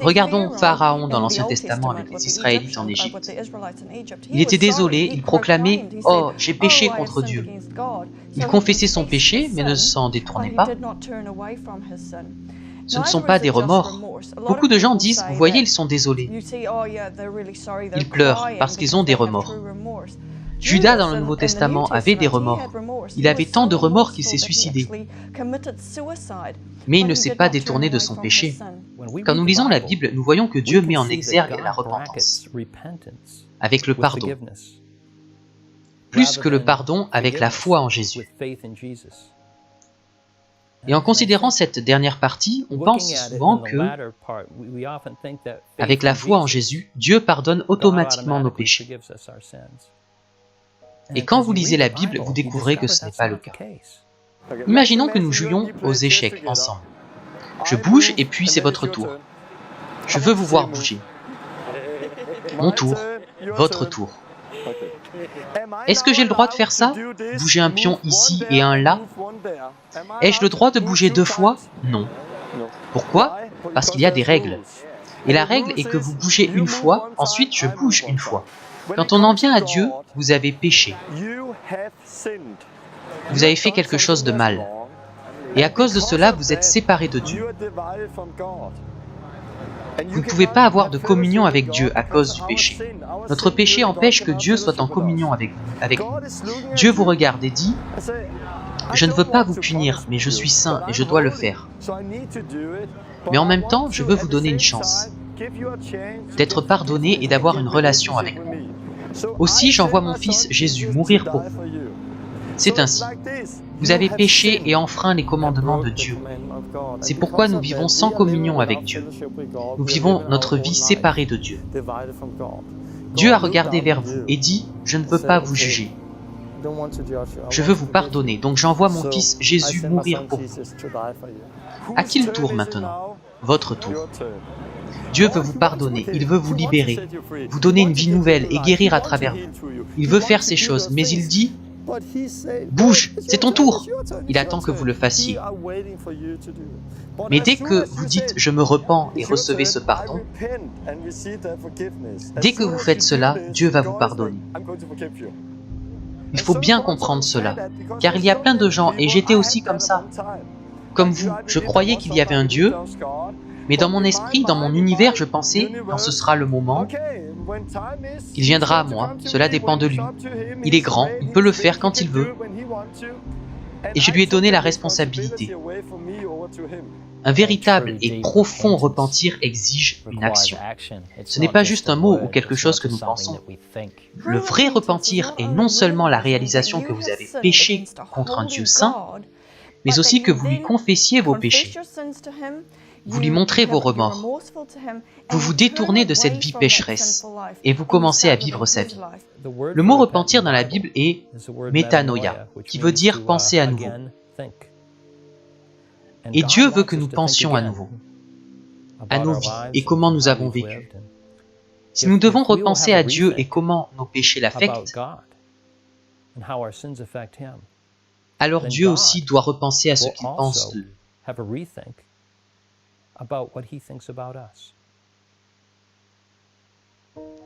Regardons Pharaon dans l'Ancien Testament avec les Israélites en Égypte. Il était désolé, il proclamait « Oh, j'ai péché contre Dieu ». Il confessait son péché, mais ne s'en détournait pas. Ce ne sont pas des remords. Beaucoup de gens disent « Vous voyez, ils sont désolés ». Ils pleurent parce qu'ils ont des remords. Judas dans le Nouveau Testament avait des remords. Il avait tant de remords qu'il s'est suicidé. Mais il ne s'est pas détourné de son péché. Quand nous lisons la Bible, nous voyons que Dieu met en exergue la repentance, avec le pardon, plus que le pardon avec la foi en Jésus. Et en considérant cette dernière partie, on pense souvent que, avec la foi en Jésus, Dieu pardonne automatiquement nos péchés. Et quand vous lisez la Bible, vous découvrez que ce n'est pas le cas. Imaginons que nous jouions aux échecs ensemble. Je bouge et puis c'est votre tour. Je veux vous voir bouger. Mon tour, votre tour. Est-ce que j'ai le droit de faire ça? Bouger un pion ici et un là? Ai-je le droit de bouger 2 fois? Non. Pourquoi? Parce qu'il y a des règles. Et la règle est que vous bougez une fois, ensuite je bouge une fois. Quand on en vient à Dieu, vous avez péché. Vous avez fait quelque chose de mal. Et à cause de cela, vous êtes séparés de Dieu. Vous ne pouvez pas avoir de communion avec Dieu à cause du péché. Notre péché empêche que Dieu soit en communion avec nous. Dieu vous regarde et dit « Je ne veux pas vous punir, mais je suis saint et je dois le faire. Mais en même temps, je veux vous donner une chance d'être pardonné et d'avoir une relation avec moi. Aussi, j'envoie mon Fils Jésus mourir pour vous. C'est ainsi. Vous avez péché et enfreint les commandements de Dieu. C'est pourquoi nous vivons sans communion avec Dieu. Nous vivons notre vie séparée de Dieu. Dieu a regardé vers vous et dit « Je ne veux pas vous juger. Je veux vous pardonner, donc j'envoie mon Fils Jésus mourir pour vous. » À qui le tour maintenant? Votre tour. Dieu veut vous pardonner, il veut vous libérer, vous donner une vie nouvelle et guérir à travers vous. Il veut faire ces choses, mais il dit « Bouge, c'est ton tour !» Il attend que vous le fassiez. Mais dès que vous dites « Je me repens » et recevez ce pardon, dès que vous faites cela, Dieu va vous pardonner. Il faut bien comprendre cela, car il y a plein de gens, et j'étais aussi comme ça. Comme vous, je croyais qu'il y avait un Dieu, mais dans mon esprit, dans mon univers, je pensais, quand ce sera le moment, il viendra à moi, cela dépend de lui. Il est grand, il peut le faire quand il veut. Et je lui ai donné la responsabilité. Un véritable et profond repentir exige une action. Ce n'est pas juste un mot ou quelque chose que nous pensons. Le vrai repentir est non seulement la réalisation que vous avez péché contre un Dieu saint, mais aussi que vous lui confessiez vos péchés. Vous lui montrez vos remords. Vous vous détournez de cette vie pécheresse et vous commencez à vivre sa vie. Le mot repentir dans la Bible est métanoïa, qui veut dire penser à nouveau. Et Dieu veut que nous pensions à nouveau, à nos vies et comment nous avons vécu. Si nous devons repenser à Dieu et comment nos péchés l'affectent, alors Dieu aussi doit repenser à ce qu'il pense d'eux.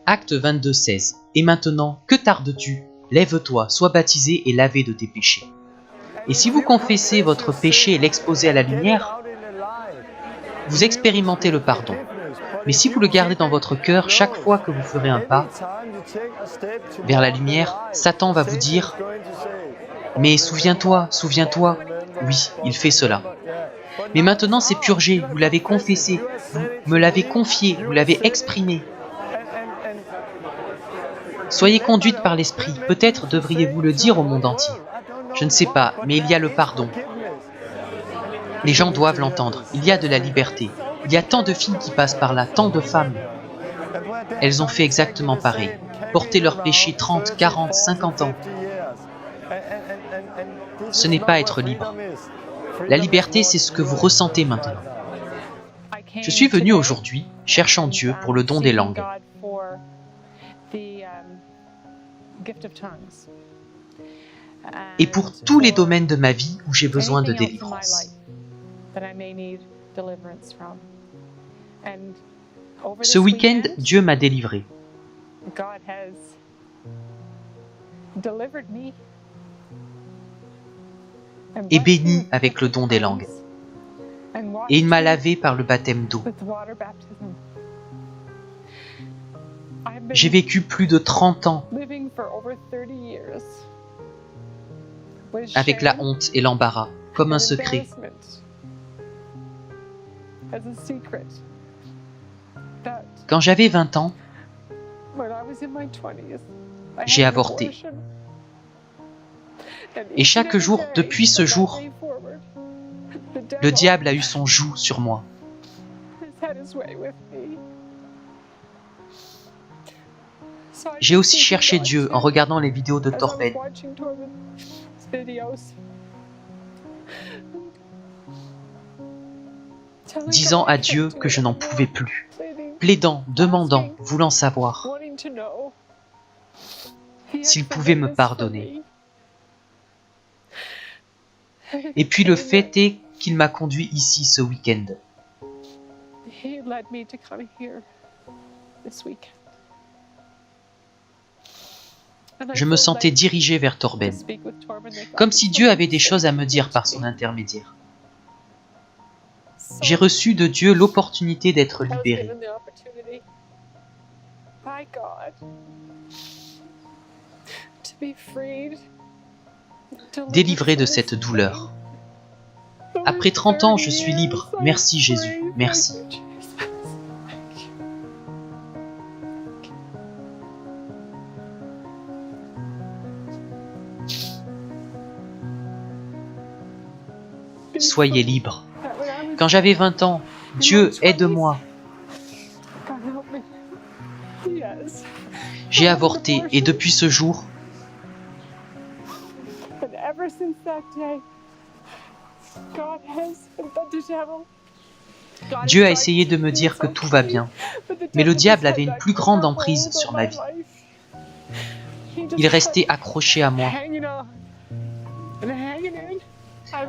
Acte 22:16. Et maintenant, que tardes-tu? Lève-toi, sois baptisé et lavé de tes péchés. Et si vous confessez votre péché et l'exposez à la lumière, vous expérimentez le pardon. Mais si vous le gardez dans votre cœur, chaque fois que vous ferez un pas vers la lumière, Satan va vous dire « Mais souviens-toi, souviens-toi ». Oui, il fait cela. Mais maintenant c'est purgé, vous l'avez confessé, vous me l'avez confié, vous l'avez exprimé. Soyez conduite par l'Esprit, peut-être devriez-vous le dire au monde entier. Je ne sais pas, mais il y a le pardon. Les gens doivent l'entendre, il y a de la liberté. Il y a tant de filles qui passent par là, tant de femmes. Elles ont fait exactement pareil, porté leurs péchés 30, 40, 50 ans. Ce n'est pas être libre. La liberté, c'est ce que vous ressentez maintenant. Je suis venu aujourd'hui, cherchant Dieu pour le don des langues. Et pour tous les domaines de ma vie où j'ai besoin de délivrance. Ce week-end, Dieu m'a délivré. Et béni avec le don des langues. Et il m'a lavé par le baptême d'eau. J'ai vécu plus de 30 ans avec la honte et l'embarras, comme un secret. Quand j'avais 20 ans, j'ai avorté. Et chaque jour, depuis ce jour, le diable a eu son joug sur moi. J'ai aussi cherché Dieu en regardant les vidéos de Torben. Disant à Dieu que je n'en pouvais plus, plaidant, demandant, voulant savoir s'il pouvait me pardonner. Et puis le fait est qu'il m'a conduit ici ce week-end. Je me sentais dirigé vers Torben, comme si Dieu avait des choses à me dire par son intermédiaire. J'ai reçu de Dieu l'opportunité d'être libéré. Délivré de cette douleur. Après 30 ans, je suis libre. Merci Jésus, merci. Soyez libres. Quand j'avais 20 ans, Dieu aide-moi. J'ai avorté et depuis ce jour, Dieu a essayé de me dire que tout va bien, mais le diable avait une plus grande emprise sur ma vie. Il restait accroché à moi.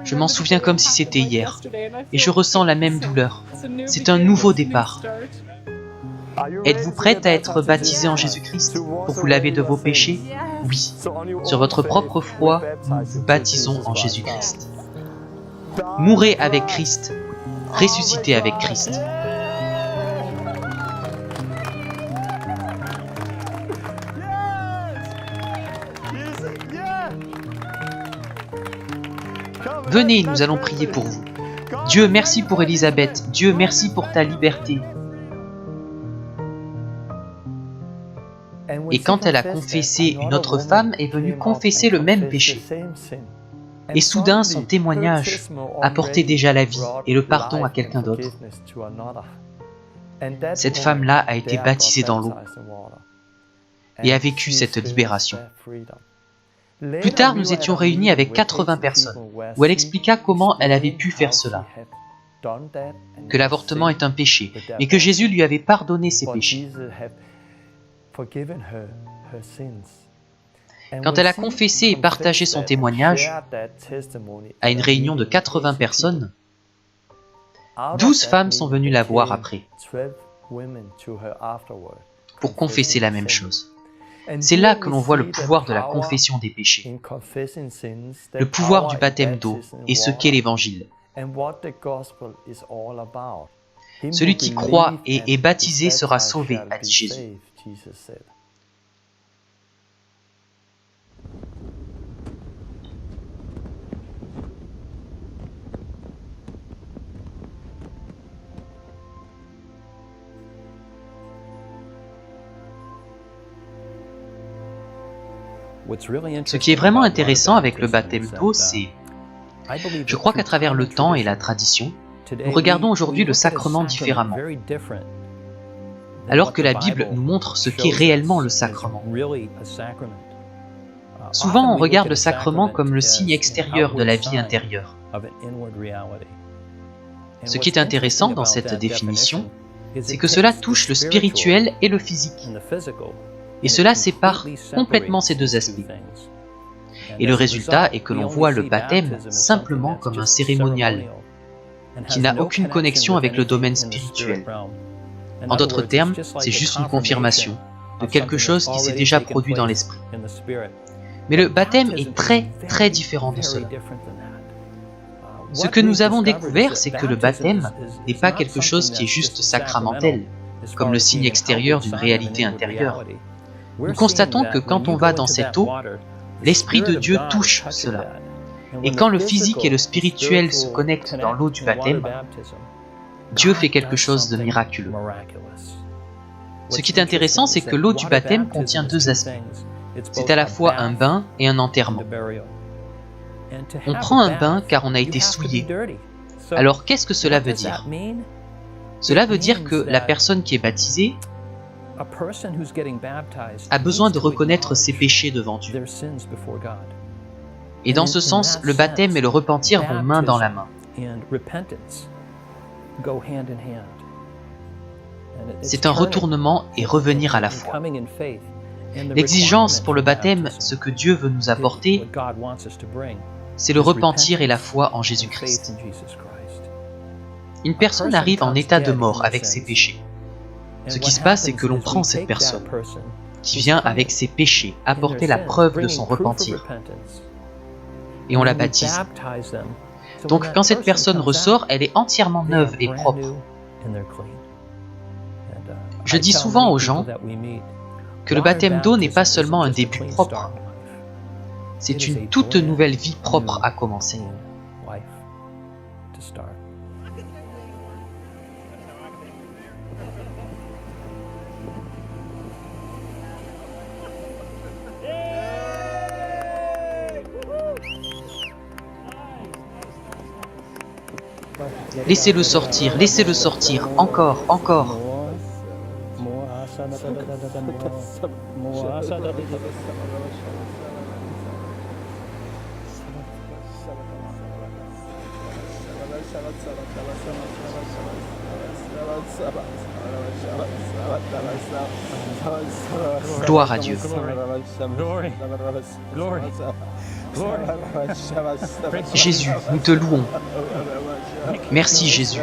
Je m'en souviens comme si c'était hier, et je ressens la même douleur. C'est un nouveau départ. Êtes-vous prête à être baptisée en Jésus-Christ pour vous laver de vos péchés? Oui. Sur votre propre foi, nous vous baptisons en Jésus-Christ. Mourez avec Christ, ressuscitez avec Christ. Venez, nous allons prier pour vous. Dieu, merci pour Élisabeth. Dieu, merci pour ta liberté. Et quand elle a confessé, une autre femme est venue confesser le même péché. Et soudain, son témoignage apportait déjà la vie et le pardon à quelqu'un d'autre. Cette femme-là a été baptisée dans l'eau et a vécu cette libération. Plus tard, nous étions réunis avec 80 personnes, où elle expliqua comment elle avait pu faire cela. Que l'avortement est un péché, mais que Jésus lui avait pardonné ses péchés. Quand elle a confessé et partagé son témoignage à une réunion de 80 personnes, 12 femmes sont venues la voir après, pour confesser la même chose. C'est là que l'on voit le pouvoir de la confession des péchés, le pouvoir du baptême d'eau et ce qu'est l'Évangile. Celui qui croit et est baptisé sera sauvé, a dit Jésus. Ce qui est vraiment intéressant avec le baptême d'eau, c'est... Je crois qu'à travers le temps et la tradition, nous regardons aujourd'hui le sacrement différemment, alors que la Bible nous montre ce qu'est réellement le sacrement. Souvent, on regarde le sacrement comme le signe extérieur de la vie intérieure. Ce qui est intéressant dans cette définition, c'est que cela touche le spirituel et le physique. Et cela sépare complètement ces deux aspects. Et le résultat est que l'on voit le baptême simplement comme un cérémonial, qui n'a aucune connexion avec le domaine spirituel. En d'autres termes, c'est juste une confirmation de quelque chose qui s'est déjà produit dans l'esprit. Mais le baptême est très différent de cela. Ce que nous avons découvert, c'est que le baptême n'est pas quelque chose qui est juste sacramentel, comme le signe extérieur d'une réalité intérieure. Nous constatons que quand on va dans cette eau, l'Esprit de Dieu touche cela. Et quand le physique et le spirituel se connectent dans l'eau du baptême, Dieu fait quelque chose de miraculeux. Ce qui est intéressant, c'est que l'eau du baptême contient deux aspects. C'est à la fois un bain et un enterrement. On prend un bain car on a été souillé. Alors qu'est-ce que cela veut dire? Cela veut dire que la personne qui est baptisée a besoin de reconnaître ses péchés devant Dieu. Et dans ce sens, le baptême et le repentir vont main dans la main. C'est un retournement et revenir à la foi. L'exigence pour le baptême, ce que Dieu veut nous apporter, c'est le repentir et la foi en Jésus-Christ. Une personne arrive en état de mort avec ses péchés. Ce qui se passe, c'est que l'on prend cette personne, qui vient avec ses péchés, apporter la preuve de son repentir, et on la baptise. Donc quand cette personne ressort, elle est entièrement neuve et propre. Je dis souvent aux gens que le baptême d'eau n'est pas seulement un début propre, c'est une toute nouvelle vie propre à commencer. Laissez-le sortir, encore, encore. Gloire à Dieu. Jésus, nous te louons. Merci Jésus.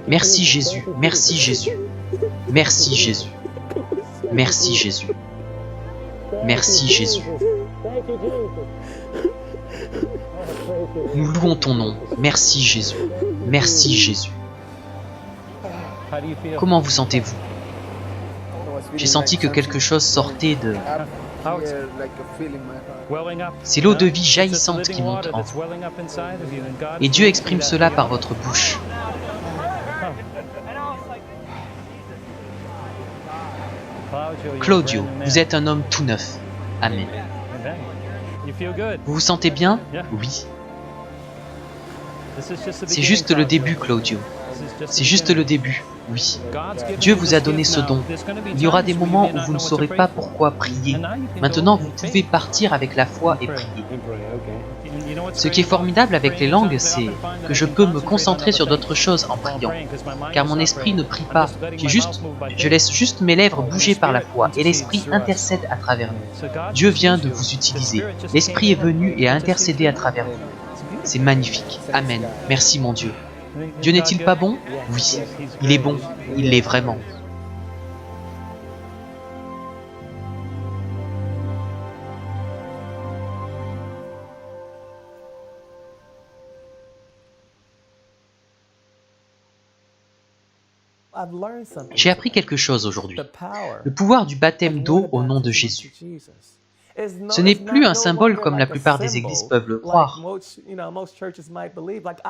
Merci Jésus, merci Jésus. Merci Jésus. Merci Jésus. Merci Jésus. Nous louons ton nom. Merci Jésus. Merci Jésus. Comment vous sentez-vous? J'ai senti que quelque chose sortait de... C'est l'eau de vie jaillissante qui monte en vous. Et Dieu exprime cela par votre bouche. Claudio, vous êtes un homme tout neuf. Amen. Vous vous sentez bien? Oui. C'est juste le début, Claudio. C'est juste le début, oui. Dieu vous a donné ce don. Il y aura des moments où vous ne saurez pas pourquoi prier. Maintenant, vous pouvez partir avec la foi et prier. Ce qui est formidable avec les langues, c'est que je peux me concentrer sur d'autres choses en priant. Car mon esprit ne prie pas. Je laisse juste mes lèvres bouger par la foi et l'esprit intercède à travers nous. Dieu vient de vous utiliser. L'esprit est venu et a intercédé à travers vous. C'est magnifique. Amen. Merci mon Dieu. Dieu n'est-il pas bon? Oui, il est bon, il l'est vraiment. J'ai appris quelque chose aujourd'hui. Le pouvoir du baptême d'eau au nom de Jésus. Ce n'est plus un symbole comme la plupart des églises peuvent le croire,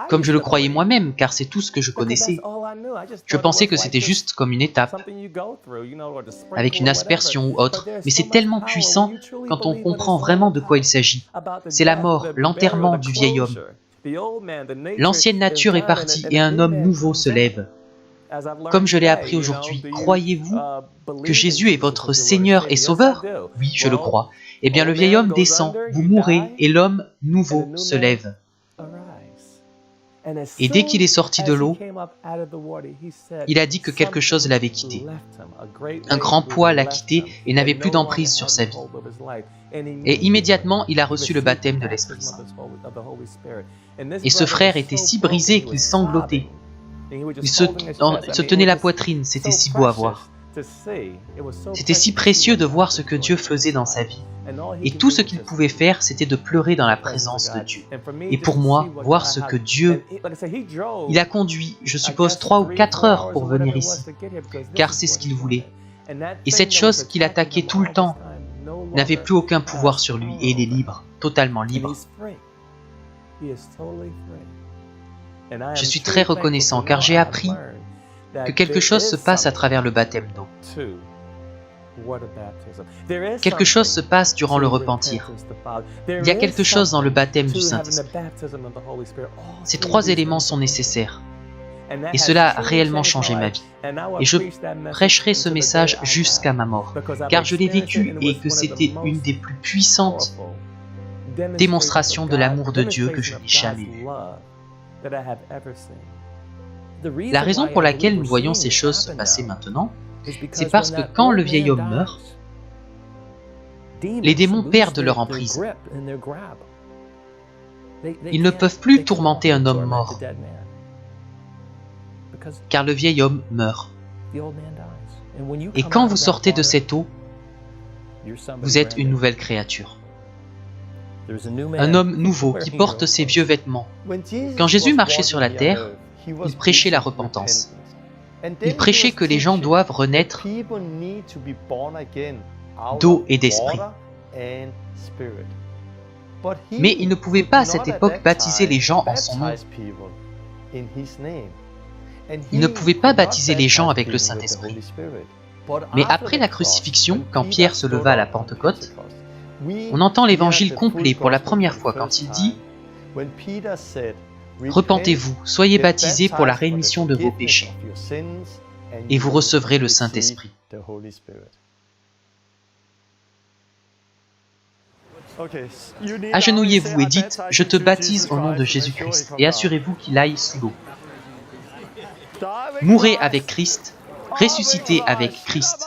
comme je le croyais moi-même, car c'est tout ce que je connaissais. Je pensais que c'était juste comme une étape, avec une aspersion ou autre, mais c'est tellement puissant quand on comprend vraiment de quoi il s'agit. C'est la mort, l'enterrement du vieil homme. L'ancienne nature est partie et un homme nouveau se lève. Comme je l'ai appris aujourd'hui, croyez-vous que Jésus est votre Seigneur et Sauveur? Oui, je le crois. Eh bien, le vieil homme descend, vous mourrez, et l'homme nouveau se lève. Et dès qu'il est sorti de l'eau, il a dit que quelque chose l'avait quitté. Un grand poids l'a quitté et n'avait plus d'emprise sur sa vie. Et immédiatement, il a reçu le baptême de l'Esprit Saint. Et ce frère était si brisé qu'il sanglotait. Il se tenait la poitrine, c'était si beau à voir. C'était si précieux de voir ce que Dieu faisait dans sa vie. Et tout ce qu'il pouvait faire, c'était de pleurer dans la présence de Dieu. Et pour moi, voir ce que Dieu... Il a conduit, je suppose, 3 ou 4 heures pour venir ici, car c'est ce qu'il voulait. Et cette chose qu'il attaquait tout le temps n'avait plus aucun pouvoir sur lui, et il est libre, totalement libre. Je suis très reconnaissant, car j'ai appris que quelque chose se passe à travers le baptême d'eau. Quelque chose se passe durant le repentir. Il y a quelque chose dans le baptême du Saint-Esprit. Ces 3 éléments sont nécessaires. Et cela a réellement changé ma vie. Et je prêcherai ce message jusqu'à ma mort, car je l'ai vécu et que c'était une des plus puissantes démonstrations de l'amour de Dieu que je n'ai jamais vue. La raison pour laquelle nous voyons ces choses se passer maintenant, c'est parce que quand le vieil homme meurt, les démons perdent leur emprise. Ils ne peuvent plus tourmenter un homme mort, car le vieil homme meurt. Et quand vous sortez de cette eau, vous êtes une nouvelle créature. Un homme nouveau qui porte ses vieux vêtements. Quand Jésus marchait sur la terre, il prêchait la repentance. Il prêchait que les gens doivent renaître d'eau et d'esprit. Mais il ne pouvait pas à cette époque baptiser les gens en son nom. Il ne pouvait pas baptiser les gens avec le Saint-Esprit. Mais après la crucifixion, quand Pierre se leva à la Pentecôte, on entend l'évangile complet pour la première fois quand il dit « Repentez-vous, soyez baptisés pour la rémission de vos péchés, et vous recevrez le Saint-Esprit. » Agenouillez-vous et dites « Je te baptise au nom de Jésus-Christ » et assurez-vous qu'il aille sous l'eau. Mourez avec Christ, ressuscitez avec Christ.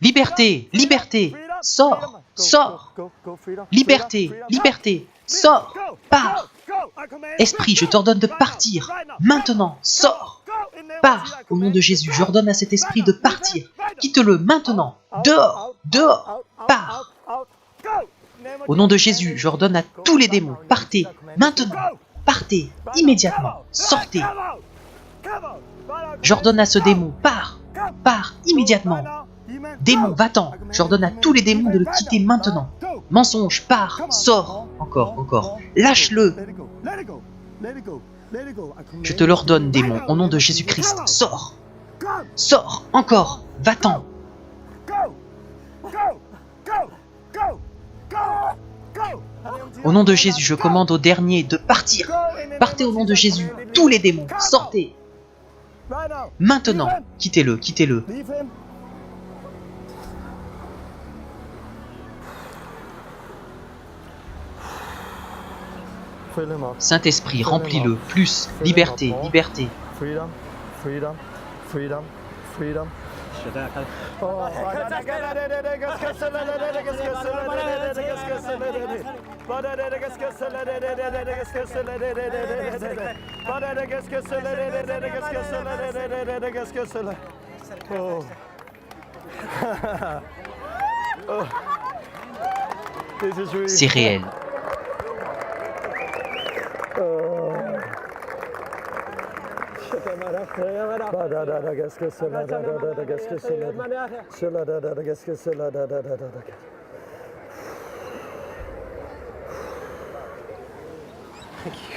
Liberté, liberté, sors, sors. Liberté, liberté, sors, pars. Esprit, je t'ordonne de partir, maintenant, sors. Pars, au nom de Jésus, j'ordonne à cet esprit de partir. Quitte-le maintenant, dehors, dehors, pars. Au nom de Jésus, j'ordonne à tous les démons, partez, maintenant, partez, immédiatement, sortez. J'ordonne à ce démon, pars, pars, immédiatement. Démon, va-t'en, j'ordonne à tous les démons de le quitter maintenant. Mensonge, pars, sors, encore, encore, lâche-le. Je te l'ordonne, démon, au nom de Jésus-Christ, sors, sors, encore, va-t'en. Au nom de Jésus, je commande aux derniers de partir. Partez au nom de Jésus, tous les démons, sortez. Maintenant, quittez-le, quittez-le. Saint-Esprit, remplis-le, plus, liberté, liberté. C'est réel.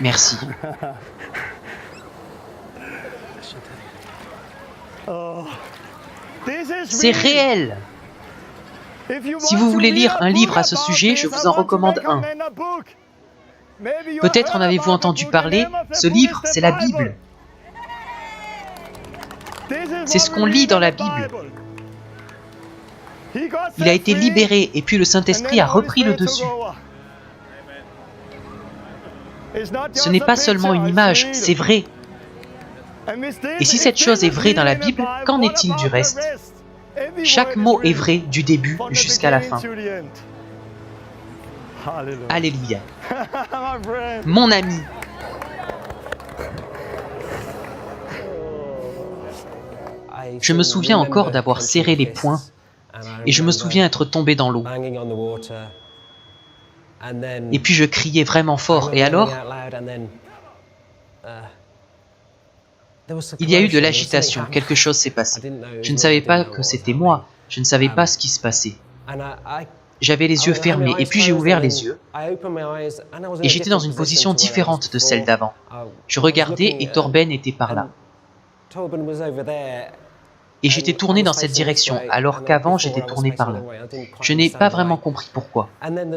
Merci. C'est réel. Si vous voulez lire un livre à ce sujet, je vous en recommande un. Peut-être en avez-vous entendu parler, ce livre, c'est la Bible. C'est ce qu'on lit dans la Bible. Il a été libéré et puis le Saint-Esprit a repris le dessus. Ce n'est pas seulement une image, c'est vrai. Et si cette chose est vraie dans la Bible, qu'en est-il du reste? Chaque mot est vrai du début jusqu'à la fin. Alléluia. Mon ami. Je me souviens encore d'avoir serré les poings et je me souviens être tombé dans l'eau. Et puis je criais vraiment fort. Et alors, il y a eu de l'agitation, quelque chose s'est passé. Je ne savais pas que c'était moi, je ne savais pas ce qui se passait. J'avais les yeux fermés et puis j'ai ouvert les yeux et j'étais dans une position différente de celle d'avant. Je regardais et Torben était par là. Et j'étais tourné dans cette direction, alors qu'avant j'étais tourné par là. Je n'ai pas vraiment compris pourquoi.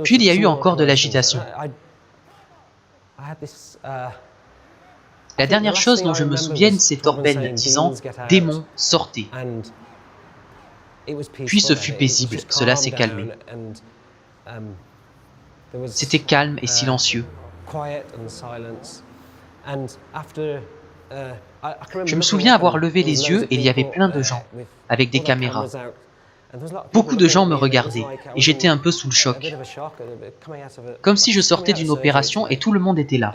Puis il y a eu encore de l'agitation. La dernière chose dont je me souvienne, c'est Torben disant « Démon, sortez ». Puis ce fut paisible, cela s'est calmé. C'était calme et silencieux. Je me souviens avoir levé les yeux et il y avait plein de gens, avec des caméras. Beaucoup de gens me regardaient et j'étais un peu sous le choc. Comme si je sortais d'une opération et tout le monde était là.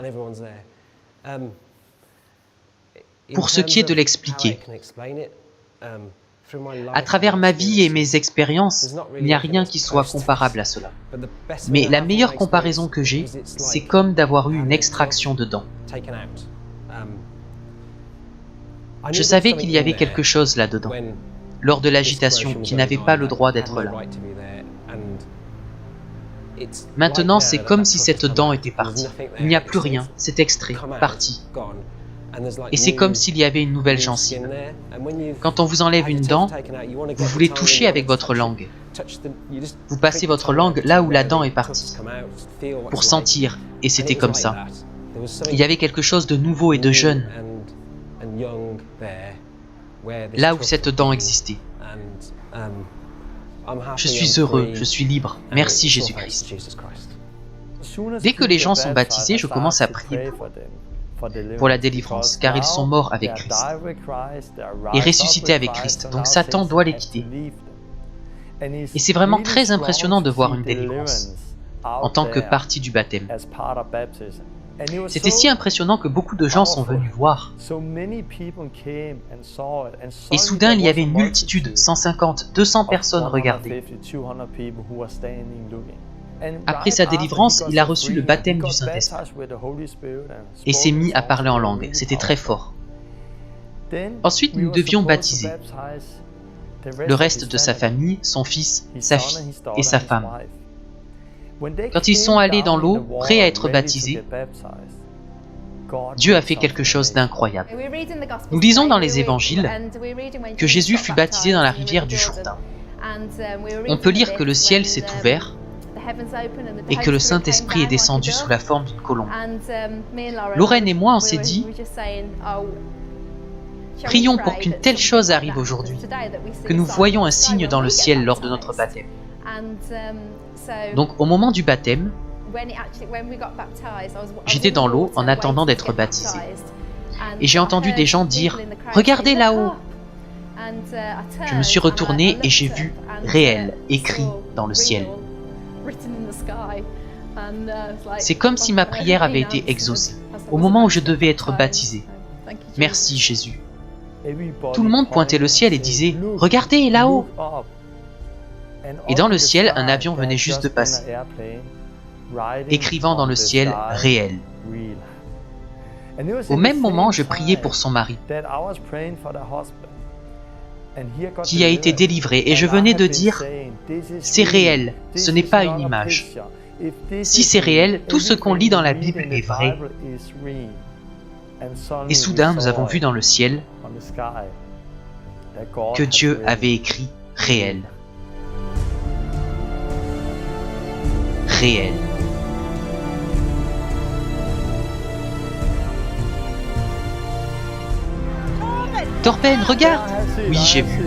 Pour ce qui est de l'expliquer, à travers ma vie et mes expériences, il n'y a rien qui soit comparable à cela. Mais la meilleure comparaison que j'ai, c'est comme d'avoir eu une extraction de dents. Je savais qu'il y avait quelque chose là-dedans, lors de l'agitation, qui n'avait pas le droit d'être là. Maintenant, c'est comme si cette dent était partie. Il n'y a plus rien, c'est extrait, parti. Et c'est comme s'il y avait une nouvelle gencive. Quand on vous enlève une dent, vous voulez toucher avec votre langue. Vous passez votre langue là où la dent est partie, pour sentir, et c'était comme ça. Il y avait quelque chose de nouveau et de jeune, là où cette dent existait. Je suis heureux, je suis libre. Merci Jésus-Christ. Dès que les gens sont baptisés, je commence à prier pour la délivrance, car ils sont morts avec Christ et ressuscités avec Christ. Donc Satan doit les quitter. Et c'est vraiment très impressionnant de voir une délivrance en tant que partie du baptême. C'était si impressionnant que beaucoup de gens sont venus voir. Et soudain, il y avait une multitude, 150, 200 personnes regardaient. Après sa délivrance, il a reçu le baptême du Saint-Esprit et s'est mis à parler en langue. C'était très fort. Ensuite, nous devions baptiser le reste de sa famille, son fils, sa fille et sa femme. Quand ils sont allés dans l'eau, prêts à être baptisés, Dieu a fait quelque chose d'incroyable. Nous lisons dans les évangiles que Jésus fut baptisé dans la rivière du Jourdain. On peut lire que le ciel s'est ouvert et que le Saint-Esprit est descendu sous la forme d'une colombe. Lorraine et moi, on s'est dit, prions pour qu'une telle chose arrive aujourd'hui, que nous voyions un signe dans le ciel lors de notre baptême. Donc au moment du baptême, j'étais dans l'eau en attendant d'être baptisé. Et j'ai entendu des gens dire « Regardez là-haut !» Je me suis retourné et j'ai vu « Réel » écrit dans le ciel. C'est comme si ma prière avait été exaucée, au moment où je devais être baptisé. Merci Jésus. Tout le monde pointait le ciel et disait « Regardez là-haut !» Et dans le ciel, un avion venait juste de passer, écrivant dans le ciel « Réel ». Au même moment, je priais pour son mari, qui a été délivré, et je venais de dire « C'est réel, ce n'est pas une image. Si c'est réel, tout ce qu'on lit dans la Bible est vrai. » Et soudain, nous avons vu dans le ciel que Dieu avait écrit « réel ». Réel. Torben, regarde! Oui, j'ai vu.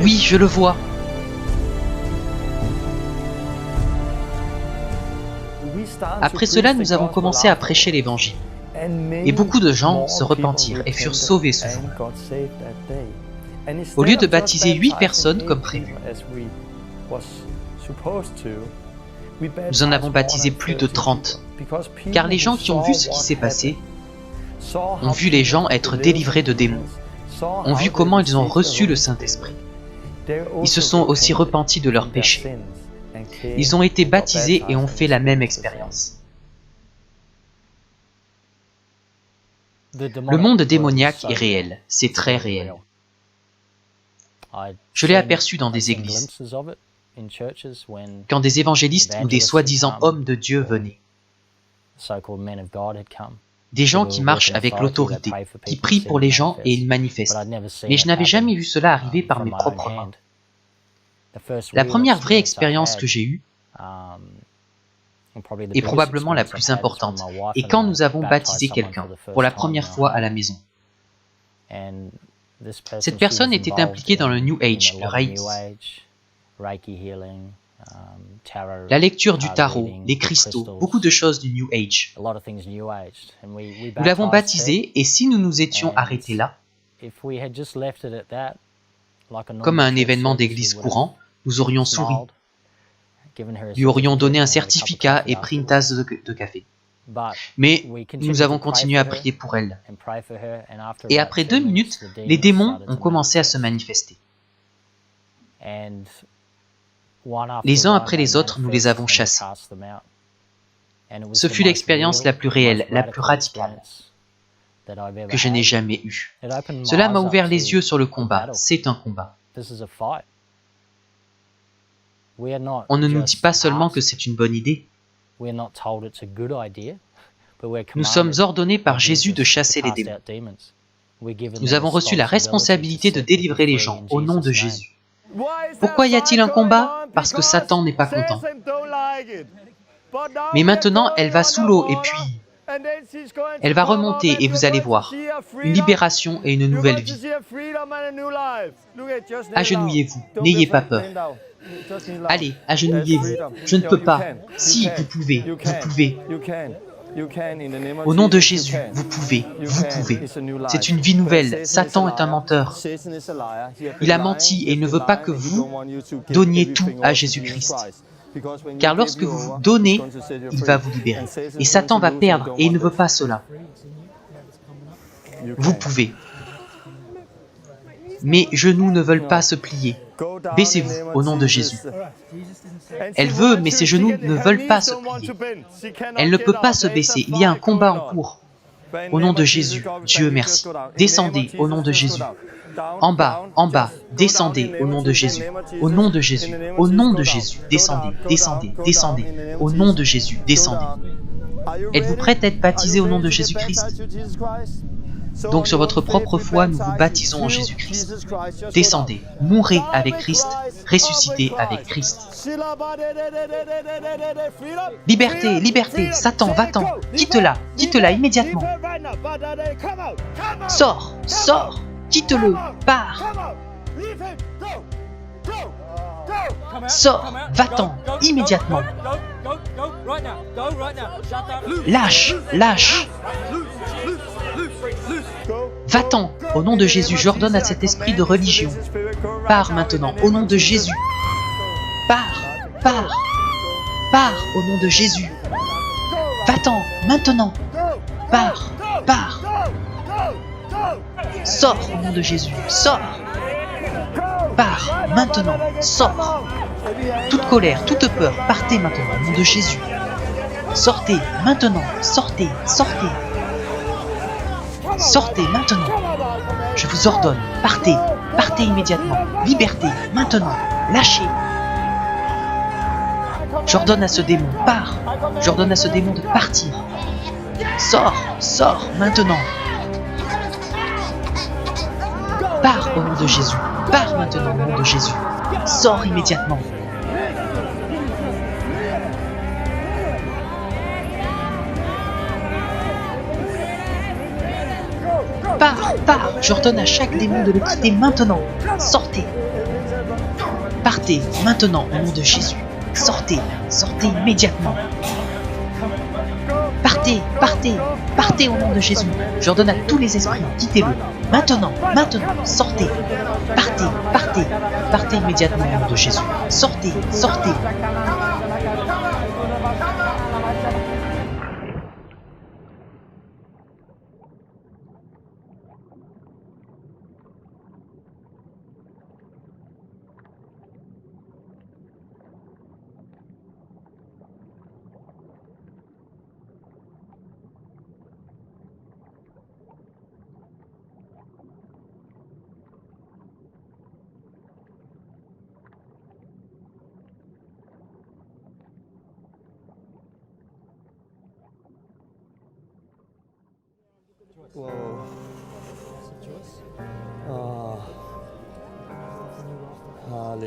Oui, je le vois. Après cela, nous avons commencé à prêcher l'évangile. Et beaucoup de gens se repentirent et furent sauvés ce jour. Au lieu de baptiser 8 personnes comme prévu, nous en avons baptisé plus de 30. Car les gens qui ont vu ce qui s'est passé ont vu les gens être délivrés de démons, ont vu comment ils ont reçu le Saint-Esprit. Ils se sont aussi repentis de leurs péchés. Ils ont été baptisés et ont fait la même expérience. Le monde démoniaque est réel, c'est très réel. Je l'ai aperçu dans des églises, quand des évangélistes ou des soi-disant hommes de Dieu venaient. Des gens qui marchent avec l'autorité, qui prient pour les gens et ils manifestent. Mais je n'avais jamais vu cela arriver par mes propres mains. La première vraie expérience que j'ai eue, est probablement la plus importante, et quand nous avons baptisé quelqu'un pour la première fois à la maison. Cette personne était impliquée dans le New Age, le Reiki, la lecture du tarot, les cristaux, beaucoup de choses du New Age. Nous l'avons baptisé, et si nous nous étions arrêtés là, comme à un événement d'église courant, nous aurions souri, lui aurions donné un certificat et pris une tasse de café. Mais nous avons continué à prier pour elle. Et après 2 minutes, les démons ont commencé à se manifester. Les uns après les autres, nous les avons chassés. Ce fut l'expérience la plus réelle, la plus radicale que je n'ai jamais eue. Cela m'a ouvert les yeux sur le combat. C'est un combat. On ne nous dit pas seulement que c'est une bonne idée. Nous sommes ordonnés par Jésus de chasser les démons. Nous avons reçu la responsabilité de délivrer les gens au nom de Jésus. Pourquoi y a-t-il un combat? Parce que Satan n'est pas content. Mais maintenant, elle va sous l'eau et puis elle va remonter et vous allez voir, une libération et une nouvelle vie. Agenouillez-vous, n'ayez pas peur. Allez, agenouillez-vous. Je ne peux pas. Si, vous pouvez, vous pouvez. Au nom de Jésus, vous pouvez, vous pouvez. C'est une vie nouvelle. Satan est un menteur. Il a menti et il ne veut pas que vous donniez tout à Jésus-Christ. Car lorsque vous vous donnez, il va vous libérer. Et Satan va perdre et il ne veut pas cela. Vous pouvez. Mes genoux ne veulent pas se plier. Baissez-vous au nom de Jésus. Elle veut, mais ses genoux ne veulent pas se plier. Elle ne peut pas se baisser. Il y a un combat en cours. Au nom de Jésus, Dieu merci. Descendez au nom de Jésus. En bas, descendez au nom de Jésus. Au nom de Jésus, au nom de Jésus, descendez, descendez, descendez. Au nom de Jésus, descendez. Êtes-vous prête à être baptisé au nom de Jésus-Christ? Donc sur votre propre foi, nous vous baptisons en Jésus-Christ. Descendez, mourrez avec Christ, ressuscitez avec Christ. Liberté, liberté, Satan, va-t'en, quitte-la immédiatement. Sors, sors, quitte-le, pars. Sors, va-t'en, immédiatement. Lâche, lâche. Va-t'en, au nom de Jésus, j'ordonne à cet esprit de religion. Pars maintenant, au nom de Jésus. Pars, pars, pars, au nom de Jésus. Va-t'en, maintenant. Pars, pars. Sors, au nom de Jésus, sors. Pars, maintenant, sors. Toute colère, toute peur, partez maintenant, au nom de Jésus. Sortez, maintenant, sortez, sortez. Sortez, maintenant. Je vous ordonne, partez, partez immédiatement. Liberté, maintenant, lâchez. J'ordonne à ce démon, pars. J'ordonne à ce démon de partir. Sors, sors, maintenant. Pars au nom de Jésus. Pars maintenant au nom de Jésus. Sors immédiatement. Pars, pars. J'ordonne à chaque démon de le quitter maintenant. Sortez. Partez maintenant au nom de Jésus. Sortez, sortez immédiatement. Partez, partez, partez au nom de Jésus. J'ordonne à tous les esprits, quittez-le. Maintenant, maintenant, sortez. Partez, partez, partez immédiatement au nom de Jésus. Sortez, sortez.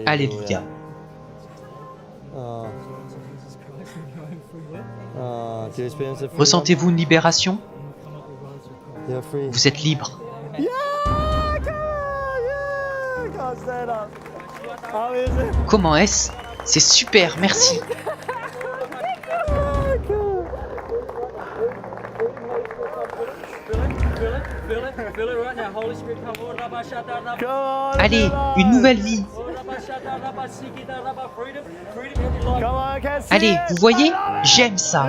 Alléluia. Ressentez-vous une libération? Vous êtes libre. Comment est-ce? C'est super, merci. Allez, une nouvelle vie. Allez, vous voyez? J'aime ça.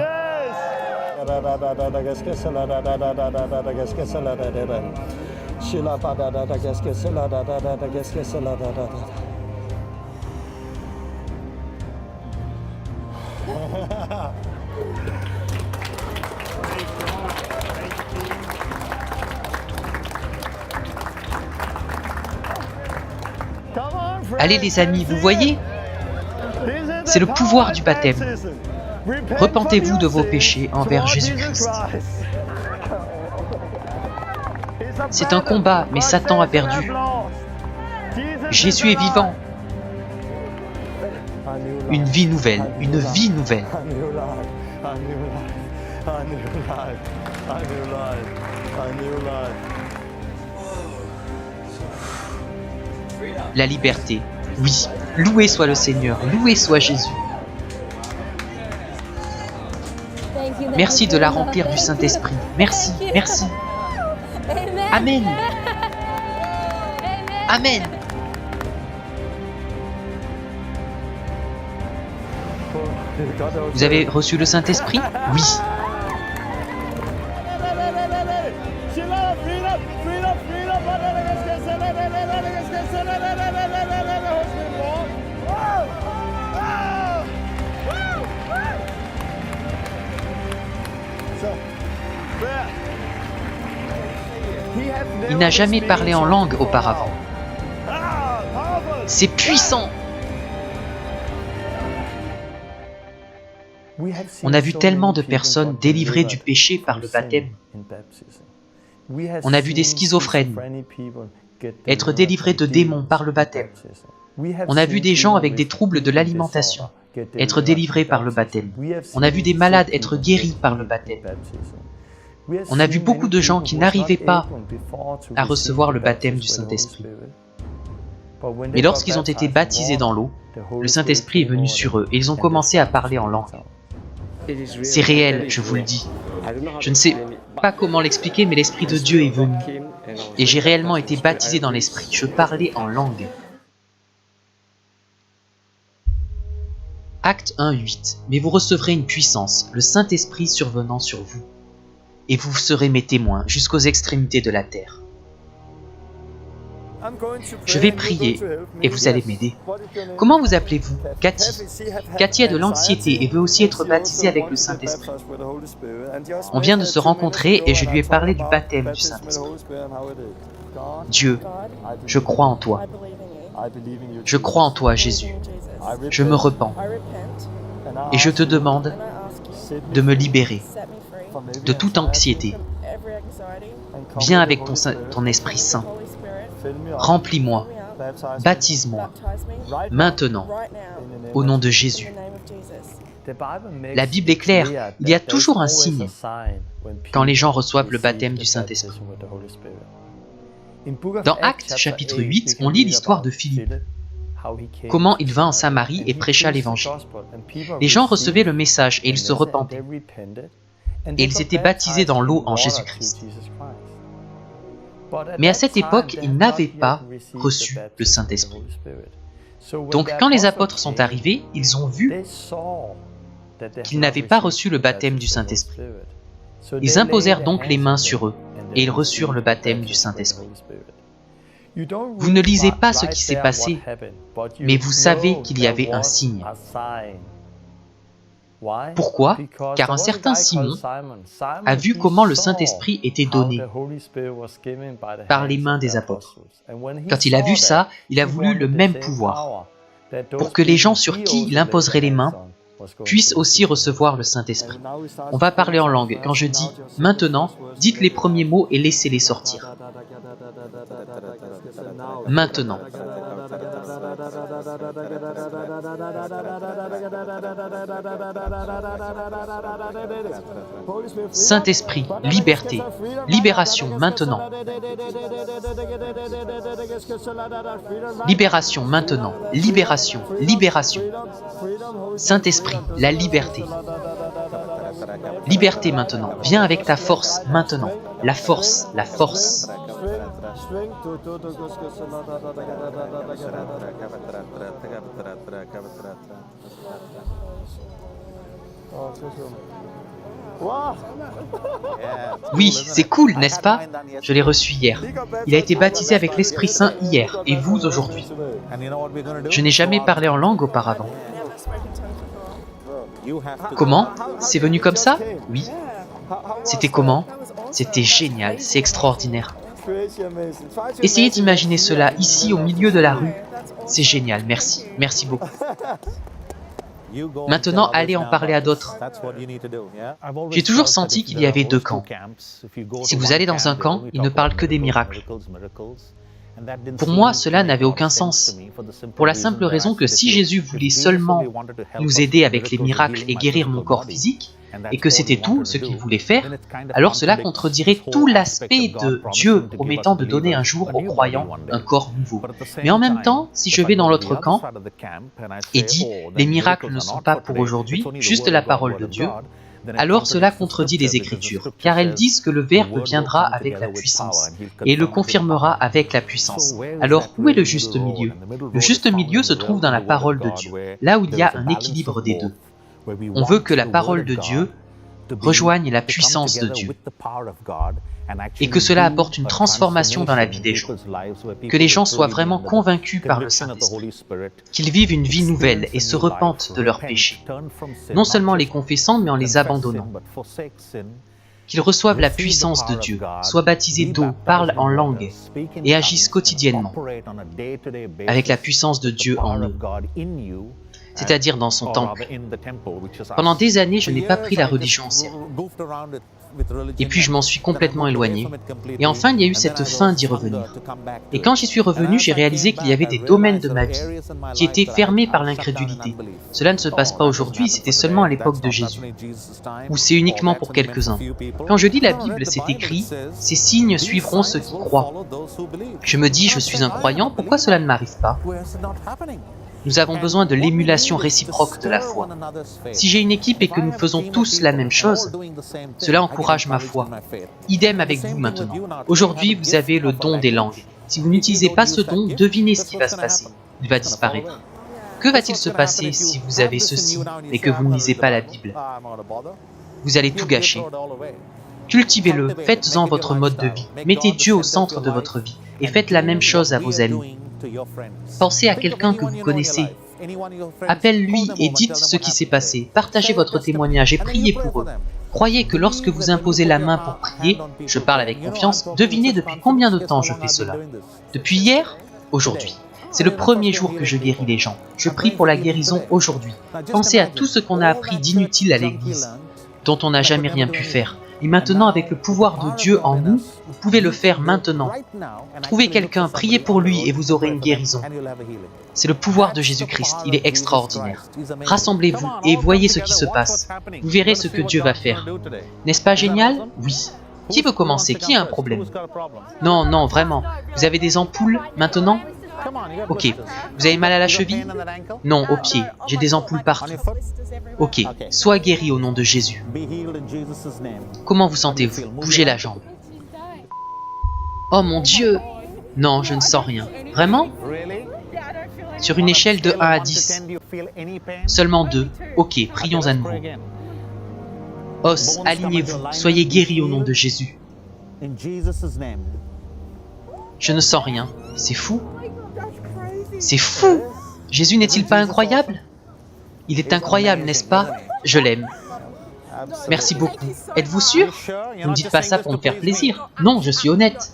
Allez les amis, vous voyez? C'est le pouvoir du baptême. Repentez-vous de vos péchés envers Jésus-Christ. C'est un combat, mais Satan a perdu. Jésus est vivant. Une vie nouvelle, une vie nouvelle. La liberté, oui, loué soit le Seigneur, loué soit Jésus. Merci de la remplir du Saint-Esprit. Merci, merci. Amen. Amen. Vous avez reçu le Saint-Esprit? Oui. Il n'a jamais parlé en langue auparavant. C'est puissant. On a vu tellement de personnes délivrées du péché par le baptême. On a vu des schizophrènes être délivrés de démons par le baptême. On a vu des gens avec des troubles de l'alimentation être délivrés par le baptême. On a vu des malades être guéris par le baptême. On a vu beaucoup de gens qui n'arrivaient pas à recevoir le baptême du Saint-Esprit. Mais lorsqu'ils ont été baptisés dans l'eau, le Saint-Esprit est venu sur eux et ils ont commencé à parler en langue. C'est réel, je vous le dis. Je ne sais pas comment l'expliquer, mais l'Esprit de Dieu est venu. Et j'ai réellement été baptisé dans l'Esprit. Je parlais en langue. Acte 1:8. Mais vous recevrez une puissance, le Saint-Esprit survenant sur vous. Et vous serez mes témoins jusqu'aux extrémités de la terre. Je vais prier et vous allez m'aider. Comment vous appelez-vous? Cathy. Cathy a de l'anxiété et veut aussi être baptisée avec le Saint-Esprit. On vient de se rencontrer et je lui ai parlé du baptême du Saint-Esprit. Dieu, je crois en toi. Je crois en toi, Jésus. Je me repens. Et je te demande de me libérer de toute anxiété. Viens avec ton Esprit Saint. Remplis-moi. Baptise-moi. Maintenant. Au nom de Jésus. La Bible est claire. Il y a toujours un signe quand les gens reçoivent le baptême du Saint-Esprit. Dans Actes chapitre 8, on lit l'histoire de Philippe. Comment il vint en Samarie et prêcha l'Évangile. Les gens recevaient le message et ils se repentaient. Et ils étaient baptisés dans l'eau en Jésus-Christ. Mais à cette époque, ils n'avaient pas reçu le Saint-Esprit. Donc quand les apôtres sont arrivés, ils ont vu qu'ils n'avaient pas reçu le baptême du Saint-Esprit. Ils imposèrent donc les mains sur eux et ils reçurent le baptême du Saint-Esprit. Vous ne lisez pas ce qui s'est passé, mais vous savez qu'il y avait un signe. Pourquoi? Car un certain Simon a vu comment le Saint-Esprit était donné par les mains des apôtres. Quand il a vu ça, il a voulu le même pouvoir, pour que les gens sur qui il imposerait les mains puissent aussi recevoir le Saint-Esprit. On va parler en langue. Quand je dis « maintenant », dites les premiers mots et laissez-les sortir. Maintenant. Saint-Esprit, liberté, libération maintenant. Libération maintenant, libération, libération. Saint-Esprit, la liberté. Liberté maintenant, viens avec ta force maintenant. La force, la force. Oui, c'est cool, n'est-ce pas? Je l'ai reçu hier. Il a été baptisé avec l'Esprit Saint hier, et vous aujourd'hui. Je n'ai jamais parlé en langue auparavant. Comment? C'est venu comme ça? Oui. C'était comment? C'était génial, c'est extraordinaire. Essayez d'imaginer cela ici au milieu de la rue. C'est génial, merci. Merci beaucoup. Maintenant, allez en parler à d'autres. J'ai toujours senti qu'il y avait deux camps. Si vous allez dans un camp, ils ne parlent que des miracles. Pour moi, cela n'avait aucun sens. Pour la simple raison que si Jésus voulait seulement nous aider avec les miracles et guérir mon corps physique, et que c'était tout ce qu'il voulait faire, alors cela contredirait tout l'aspect de Dieu promettant de donner un jour aux croyants un corps nouveau. Mais en même temps, si je vais dans l'autre camp et dis « les miracles ne sont pas pour aujourd'hui, juste la parole de Dieu », alors cela contredit les Écritures, car elles disent que le Verbe viendra avec la puissance, et le confirmera avec la puissance. Alors où est le juste milieu? Le juste milieu se trouve dans la parole de Dieu, là où il y a un équilibre des deux. On veut que la parole de Dieu rejoigne la puissance de Dieu, et que cela apporte une transformation dans la vie des gens, que les gens soient vraiment convaincus par le Saint-Esprit, qu'ils vivent une vie nouvelle et se repentent de leurs péchés, non seulement les confessant, mais en les abandonnant, qu'ils reçoivent la puissance de Dieu, soient baptisés d'eau, parlent en langue et agissent quotidiennement avec la puissance de Dieu en eux, c'est-à-dire dans son temple. Pendant des années, je n'ai pas pris la religion au sérieux. Et puis je m'en suis complètement éloigné. Et enfin, il y a eu cette fin d'y revenir. Et quand j'y suis revenu, j'ai réalisé qu'il y avait des domaines de ma vie qui étaient fermés par l'incrédulité. Cela ne se passe pas aujourd'hui, c'était seulement à l'époque de Jésus. Ou c'est uniquement pour quelques-uns. Quand je lis la Bible, c'est écrit « Ces signes suivront ceux qui croient ». Je me dis « Je suis un croyant, pourquoi cela ne m'arrive pas ?» Nous avons besoin de l'émulation réciproque de la foi. Si j'ai une équipe et que nous faisons tous la même chose, cela encourage ma foi. Idem avec vous maintenant. Aujourd'hui, vous avez le don des langues. Si vous n'utilisez pas ce don, devinez ce qui va se passer. Il va disparaître. Que va-t-il se passer si vous avez ceci et que vous ne lisez pas la Bible? Vous allez tout gâcher. Cultivez-le, faites-en votre mode de vie. Mettez Dieu au centre de votre vie et faites la même chose à vos amis. Pensez à quelqu'un que vous connaissez. Appelle-lui et dites ce qui s'est passé. Partagez votre témoignage et priez pour eux. Croyez que lorsque vous imposez la main pour prier, je parle avec confiance, devinez depuis combien de temps je fais cela. Depuis hier, aujourd'hui. C'est le premier jour que je guéris les gens. Je prie pour la guérison aujourd'hui. Pensez à tout ce qu'on a appris d'inutile à l'Église, dont on n'a jamais rien pu faire. Et maintenant, avec le pouvoir de Dieu en nous, vous pouvez le faire maintenant. Trouvez quelqu'un, priez pour lui et vous aurez une guérison. C'est le pouvoir de Jésus-Christ, il est extraordinaire. Rassemblez-vous et voyez ce qui se passe. Vous verrez ce que Dieu va faire. N'est-ce pas génial? Oui. Qui veut commencer? Qui a un problème? Non, non, vraiment. Vous avez des ampoules maintenant? Ok. Vous avez mal à la cheville? Non, au pied. J'ai des ampoules partout. Ok. Sois guéri au nom de Jésus. Comment vous sentez-vous? Bougez la jambe. Oh mon Dieu! Non, je ne sens rien. Vraiment? Sur une échelle de 1 à 10. Seulement 2. Ok, prions à nouveau. Os, alignez-vous. Soyez guéris au nom de Jésus. Je ne sens rien. C'est fou. C'est fou! Jésus n'est-il pas incroyable? Il est incroyable, n'est-ce pas? Je l'aime. Merci beaucoup. Êtes-vous sûr? Ne me dites pas ça pour me faire plaisir. Non, je suis honnête.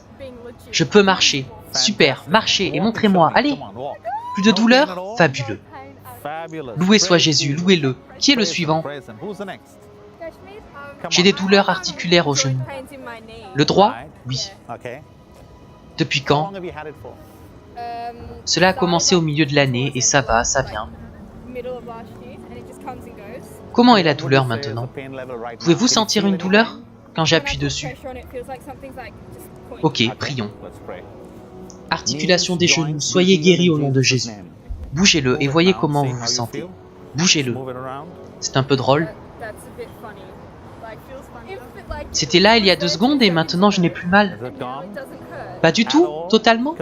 Je peux marcher. Super, marchez et montrez-moi. Allez! Plus de douleur? Fabuleux. Loué soit Jésus, louez-le. Qui est le suivant? J'ai des douleurs articulaires au genou. Le droit? Oui. Depuis quand? Cela a commencé au milieu de l'année et ça va, ça vient. Comment est la douleur maintenant? Pouvez-vous sentir une douleur quand j'appuie dessus? Ok, prions. Articulation des genoux, soyez guéris au nom de Jésus. Bougez-le et voyez comment vous vous sentez. Bougez-le. C'est un peu drôle. C'était là il y a 2 secondes et maintenant je n'ai plus mal. Pas du tout? Totalement?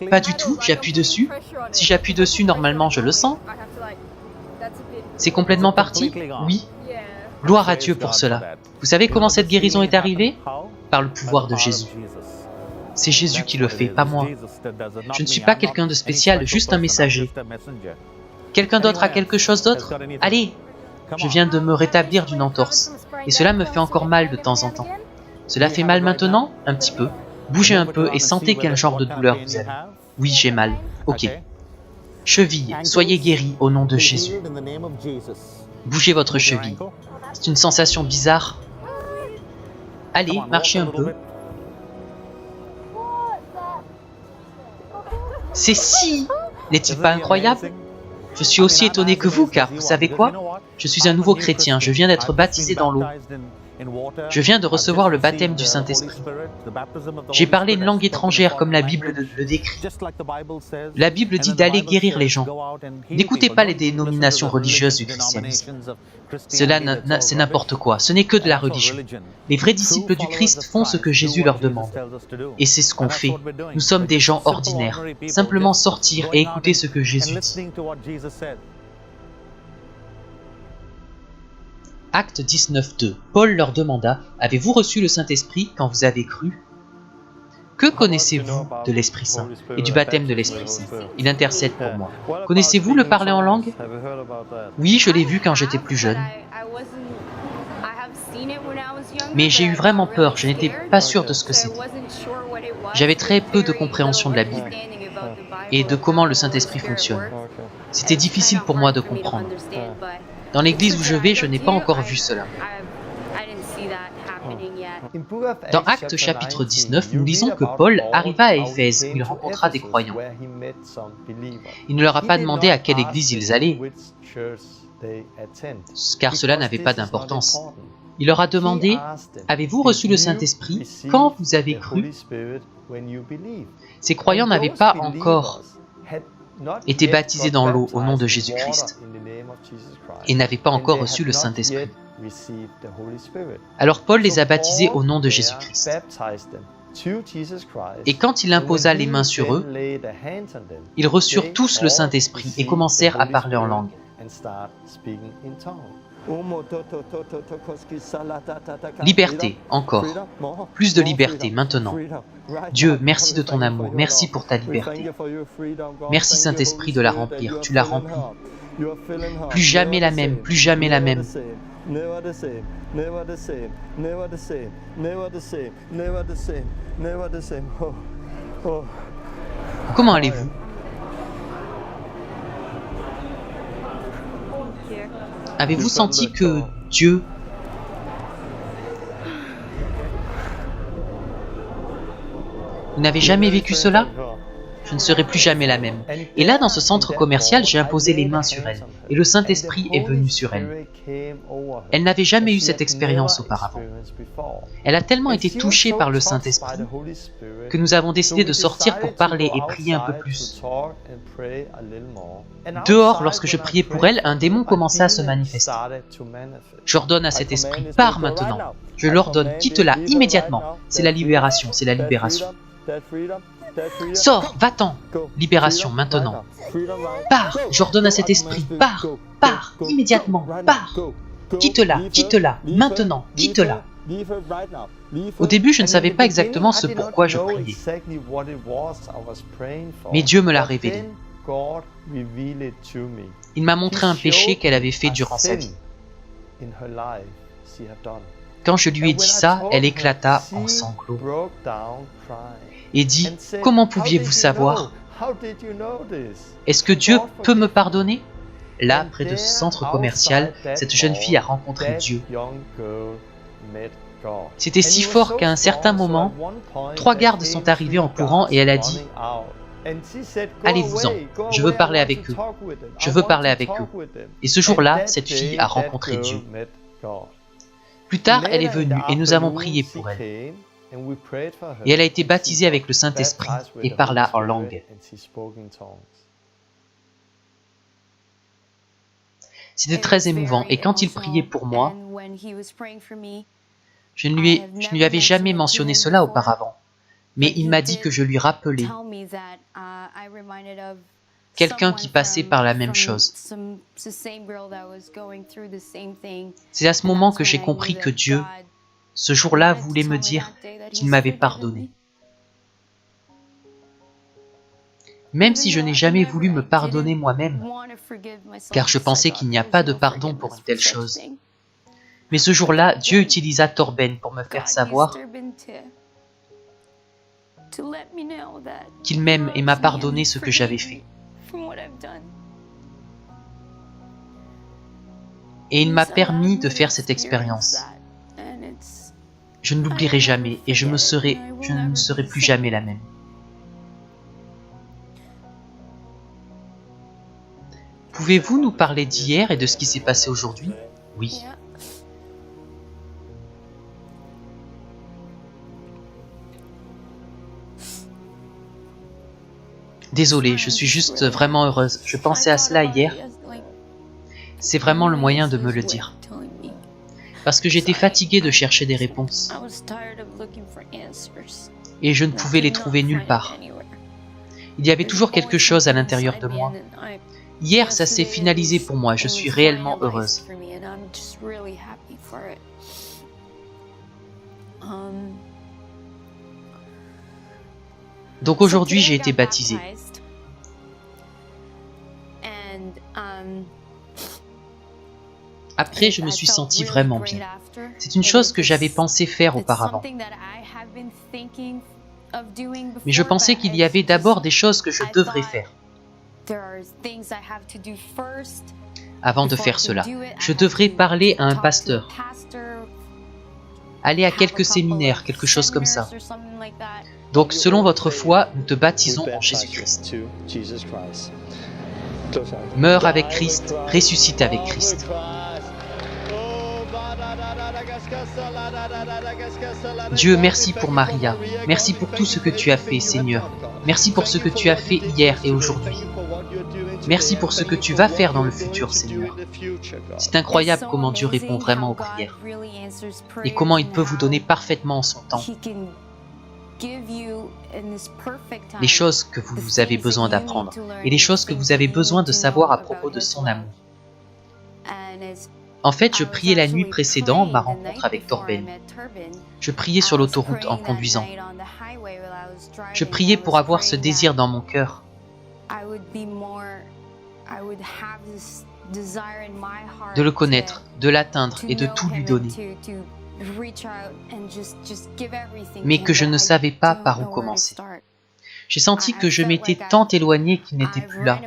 Pas du tout, j'appuie dessus. Si j'appuie dessus, normalement je le sens. C'est complètement parti? Oui. Gloire à Dieu pour cela. Vous savez comment cette guérison est arrivée? Par le pouvoir de Jésus. C'est Jésus qui le fait, pas moi. Je ne suis pas quelqu'un de spécial, juste un messager. Quelqu'un d'autre a quelque chose d'autre? Allez! Je viens de me rétablir d'une entorse. Et cela me fait encore mal de temps en temps. Cela fait mal maintenant? Un petit peu. Bougez un peu et sentez quel genre de douleur vous avez. Oui, j'ai mal. Ok. Cheville, soyez guéris au nom de Jésus. Bougez votre cheville. C'est une sensation bizarre. Allez, marchez un peu. C'est si! N'est-il pas incroyable? Je suis aussi étonné que vous, car vous savez quoi? Je suis un nouveau chrétien, je viens d'être baptisé dans l'eau. Je viens de recevoir le baptême du Saint-Esprit. J'ai parlé une langue étrangère comme la Bible le décrit. La Bible dit d'aller guérir les gens. N'écoutez pas les dénominations religieuses du christianisme. Cela, c'est n'importe quoi, ce n'est que de la religion. Les vrais disciples du Christ font ce que Jésus leur demande. Et c'est ce qu'on fait. Nous sommes des gens ordinaires. Simplement sortir et écouter ce que Jésus dit. Acte 19.2. Paul leur demanda, « Avez-vous reçu le Saint-Esprit quand vous avez cru ?» Que connaissez-vous de l'Esprit Saint et du baptême de l'Esprit Saint? Il intercède pour moi. Connaissez-vous le parler en langue? Oui, je l'ai vu quand j'étais plus jeune. Mais j'ai eu vraiment peur, je n'étais pas sûr de ce que c'était. J'avais très peu de compréhension de la Bible et de comment le Saint-Esprit fonctionne. C'était difficile pour moi de comprendre. Dans l'église où je vais, je n'ai pas encore vu cela. Dans Actes chapitre 19, nous lisons que Paul arriva à Éphèse où il rencontra des croyants. Il ne leur a pas demandé à quelle église ils allaient, car cela n'avait pas d'importance. Il leur a demandé, « Avez-vous reçu le Saint-Esprit quand vous avez cru ?» Ces croyants n'avaient pas encore été baptisés dans l'eau au nom de Jésus-Christ et n'avaient pas encore reçu le Saint-Esprit. Alors Paul les a baptisés au nom de Jésus-Christ. Et quand il imposa les mains sur eux, ils reçurent tous le Saint-Esprit et commencèrent à parler en langue. Liberté, encore. Plus de liberté, maintenant. Dieu, merci de ton amour, merci pour ta liberté. Merci Saint-Esprit de la remplir, tu l'as remplie. Plus jamais la même, plus jamais la même. Comment allez-vous? Avez-vous senti que Dieu... Vous n'avez jamais vécu cela? Je ne serai plus jamais la même. Et là, dans ce centre commercial, j'ai imposé les mains sur elle, et le Saint-Esprit est venu sur elle. Elle n'avait jamais eu cette expérience auparavant. Elle a tellement été touchée par le Saint-Esprit que nous avons décidé de sortir pour parler et prier un peu plus. Dehors, lorsque je priais pour elle, un démon commençait à se manifester. J'ordonne à cet esprit, pars maintenant. Je l'ordonne, quitte-la immédiatement. C'est la libération, c'est la libération. Sors, va-t'en. Libération, maintenant. Pars, j'ordonne à cet esprit, pars, pars, immédiatement, pars. Quitte-la, maintenant, quitte-la. Au début, je ne savais pas exactement ce pourquoi je priais. Mais Dieu me l'a révélé. Il m'a montré un péché qu'elle avait fait durant sa vie. Quand je lui ai dit ça, elle éclata en sanglots et dit « Comment pouviez-vous savoir? Est-ce que Dieu peut me pardonner ?» Là, près de ce centre commercial, cette jeune fille a rencontré Dieu. C'était si fort qu'à un certain moment, 3 gardes sont arrivés en courant et elle a dit « Allez-vous-en, je veux parler avec eux, je veux parler avec eux. » Et ce jour-là, cette fille a rencontré Dieu. Plus tard, elle est venue et nous avons prié pour elle. Et elle a été baptisée avec le Saint-Esprit et parla en langue. C'était très émouvant et quand il priait pour moi, je ne lui avais jamais mentionné cela auparavant, mais il m'a dit que je lui rappelais quelqu'un qui passait par la même chose. C'est à ce moment que j'ai compris que Dieu, ce jour-là, voulait me dire qu'il m'avait pardonné. Même si je n'ai jamais voulu me pardonner moi-même, car je pensais qu'il n'y a pas de pardon pour une telle chose. Mais ce jour-là, Dieu utilisa Torben pour me faire savoir qu'il m'aime et m'a pardonné ce que j'avais fait. Et il m'a permis de faire cette expérience. Je ne l'oublierai jamais et je ne serai plus jamais la même. Pouvez-vous nous parler d'hier et de ce qui s'est passé aujourd'hui? Oui. Désolée, je suis juste vraiment heureuse. Je pensais à cela hier. C'est vraiment le moyen de me le dire. Parce que j'étais fatiguée de chercher des réponses. Et je ne pouvais les trouver nulle part. Il y avait toujours quelque chose à l'intérieur de moi. Hier, ça s'est finalisé pour moi. Je suis réellement heureuse. Donc aujourd'hui, j'ai été baptisée. Après, je me suis sentie vraiment bien. C'est une chose que j'avais pensé faire auparavant. Mais je pensais qu'il y avait d'abord des choses que je devrais faire. Avant de faire cela, je devrais parler à un pasteur, aller à quelques séminaires, quelque chose comme ça. Donc, selon votre foi, nous te baptisons en Jésus-Christ. Meurs avec Christ, ressuscite avec Christ. Dieu, merci pour Maria. Merci pour tout ce que tu as fait, Seigneur. Merci pour ce que tu as fait hier et aujourd'hui. Merci pour ce que tu vas faire dans le futur, Seigneur. C'est incroyable comment Dieu répond vraiment aux prières. Et comment il peut vous donner parfaitement en son temps les choses que vous avez besoin d'apprendre et les choses que vous avez besoin de savoir à propos de son amour. En fait, je priais la nuit précédant ma rencontre avec Torben. Je priais sur l'autoroute en conduisant. Je priais pour avoir ce désir dans mon cœur. De le connaître, de l'atteindre et de tout lui donner. Mais que je ne savais pas par où commencer. J'ai senti que je m'étais tant éloigné qu'il n'était plus là.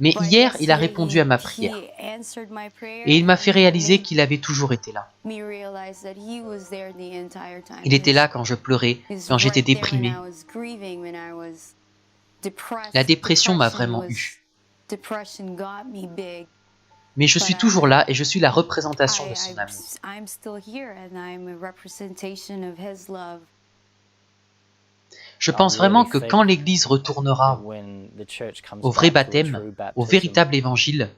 Mais hier, il a répondu à ma prière. Et il m'a fait réaliser qu'il avait toujours été là. Il était là quand je pleurais, quand j'étais déprimé. La dépression m'a vraiment eu. Mais je suis toujours là et je suis la représentation de son amour. Je pense vraiment que quand l'Église retournera au vrai baptême, au véritable évangile,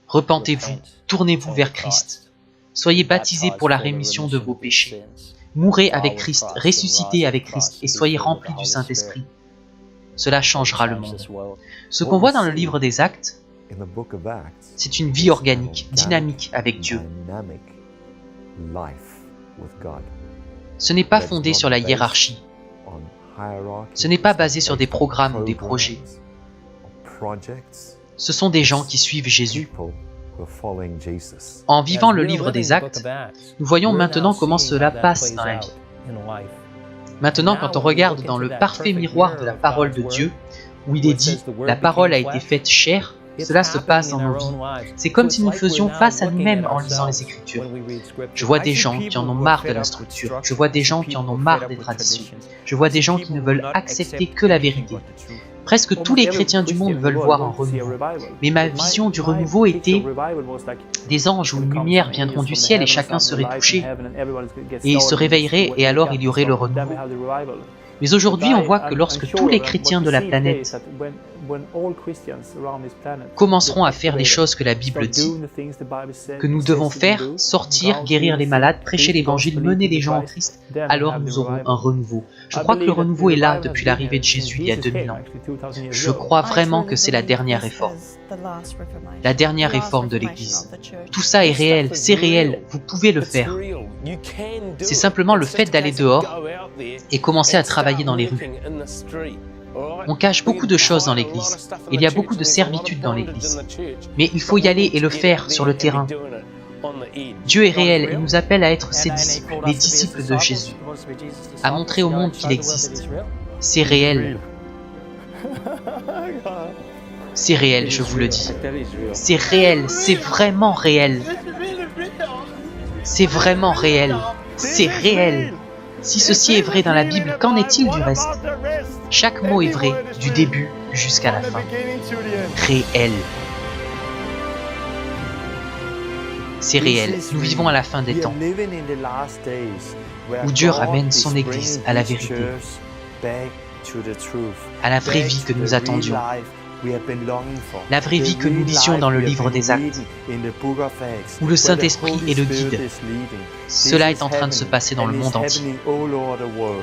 repentez-vous, tournez-vous vers Christ, soyez baptisés pour la rémission de vos péchés, mourrez avec Christ, ressuscitez avec Christ et soyez remplis du Saint-Esprit. Cela changera le monde. Ce qu'on voit dans le livre des Actes, c'est une vie organique, dynamique avec Dieu. Ce n'est pas fondé sur la hiérarchie. Ce n'est pas basé sur des programmes ou des projets. Ce sont des gens qui suivent Jésus. En vivant le livre des Actes, nous voyons maintenant comment cela passe dans la vie. Maintenant, quand on regarde dans le parfait miroir de la parole de Dieu, où il est dit « La parole a été faite chair », cela se passe dans nos vies. C'est comme si nous faisions face à nous-mêmes en lisant les Écritures. Je vois des gens qui en ont marre de la structure. Je vois des gens qui en ont marre des traditions. Je vois des gens qui ne veulent accepter que la vérité. Presque tous les chrétiens du monde veulent voir un renouveau. Mais ma vision du renouveau était des anges où une lumière viendront du ciel et chacun serait touché. Et il se réveillerait et alors il y aurait le renouveau. Mais aujourd'hui, on voit que lorsque tous les chrétiens de la planète commenceront à faire les choses que la Bible dit, que nous devons faire, sortir, guérir les malades, prêcher l'évangile, mener les gens en Christ, alors nous aurons un renouveau. Je crois que le renouveau est là depuis l'arrivée de Jésus il y a 2000 ans. Je crois vraiment que c'est la dernière réforme. La dernière réforme de l'Église. Tout ça est réel, c'est réel, vous pouvez le faire. C'est simplement le fait d'aller dehors et commencer à travailler dans les rues. On cache beaucoup de choses dans l'Église. Il y a beaucoup de servitude dans l'Église. Mais il faut y aller et le faire sur le terrain. Dieu est réel et nous appelle à être ses disciples, les disciples de Jésus, à montrer au monde qu'il existe. C'est réel. C'est réel, je vous le dis. C'est réel, c'est vraiment réel. C'est vraiment réel. C'est réel. Si ceci est vrai dans la Bible, qu'en est-il du reste? Chaque mot est vrai, du début jusqu'à la fin. Réel. C'est réel. Nous vivons à la fin des temps, où Dieu ramène son Église à la vérité, à la vraie vie que nous attendions, la vraie vie que nous lisions dans le livre des Actes, où le Saint-Esprit est le guide. Cela est en train de se passer dans le monde entier.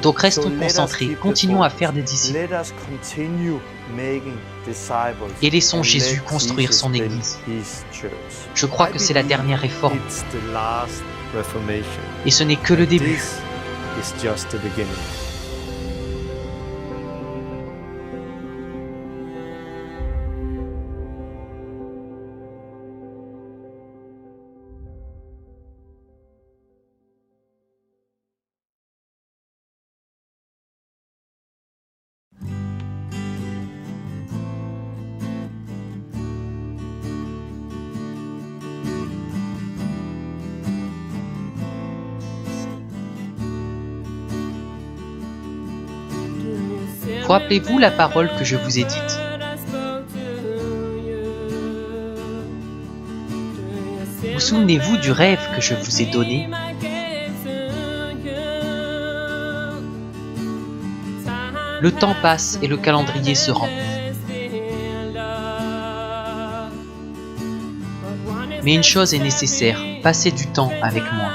Donc restons concentrés, continuons à faire des disciples et laissons Jésus construire son Église. Je crois que c'est la dernière réforme et ce n'est que le début. Rappelez-vous la parole que je vous ai dite. Vous souvenez-vous du rêve que je vous ai donné? Le temps passe et le calendrier se remplit. Mais une chose est nécessaire, passez du temps avec moi.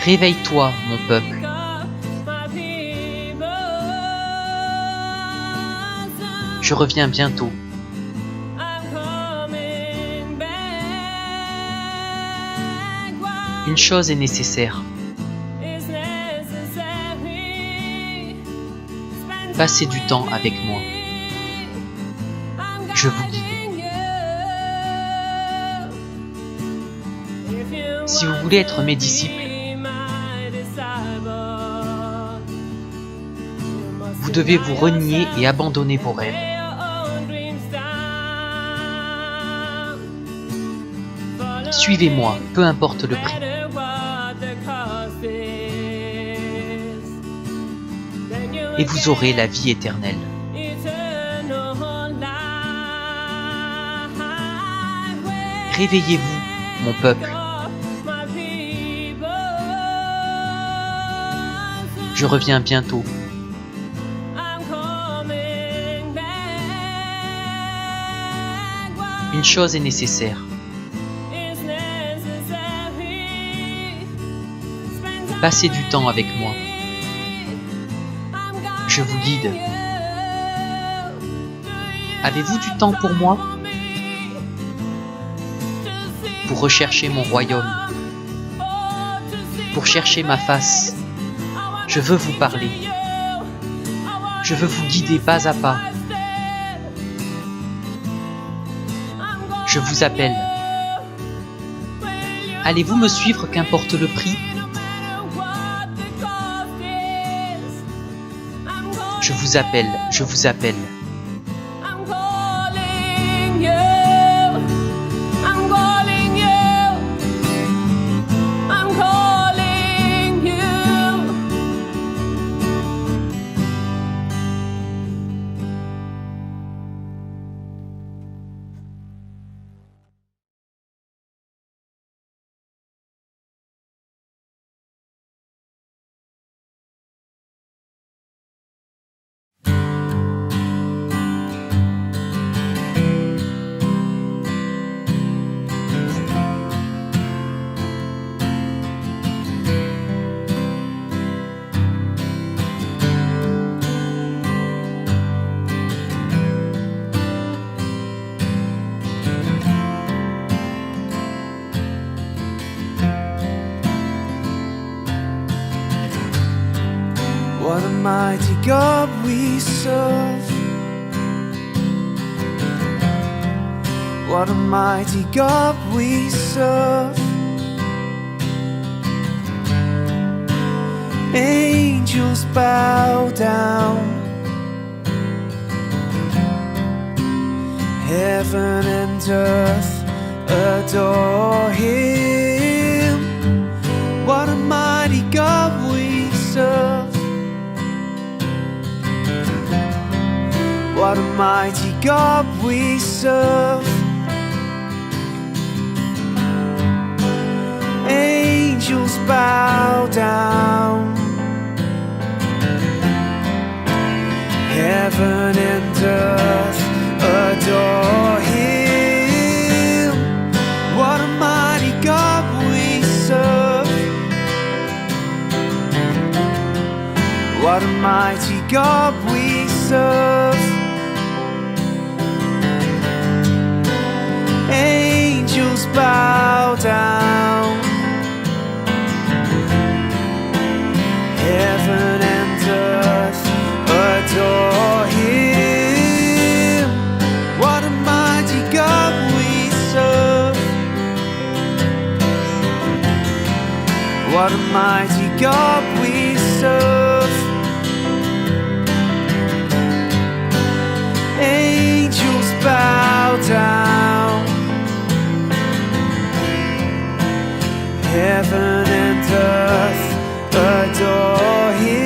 Réveille-toi, mon peuple. Je reviens bientôt. Une chose est nécessaire. Passez du temps avec moi. Je vous guide. Si vous voulez être mes disciples, vous devez vous renier et abandonner vos rêves. Suivez-moi, peu importe le prix. Et vous aurez la vie éternelle. Réveillez-vous, mon peuple. Je reviens bientôt. Une chose est nécessaire. Passez du temps avec moi. Je vous guide. Avez-vous du temps pour moi? Pour rechercher mon royaume. Pour chercher ma face. Je veux vous parler. Je veux vous guider pas à pas. Je vous appelle. Allez-vous me suivre qu'importe le prix? Je vous appelle, je vous appelle. What a mighty God we serve. What a mighty God we serve. Angels bow down. Heaven and earth adore Him. What a mighty God we serve. What a mighty God we serve. Angels bow down. Heaven and earth adore Him. What a mighty God we serve. What a mighty God we serve. Angels bow down. Heaven and earth adore Him. What a mighty God we serve. What a mighty God we serve. Angels bow down. Heaven and earth adore Him.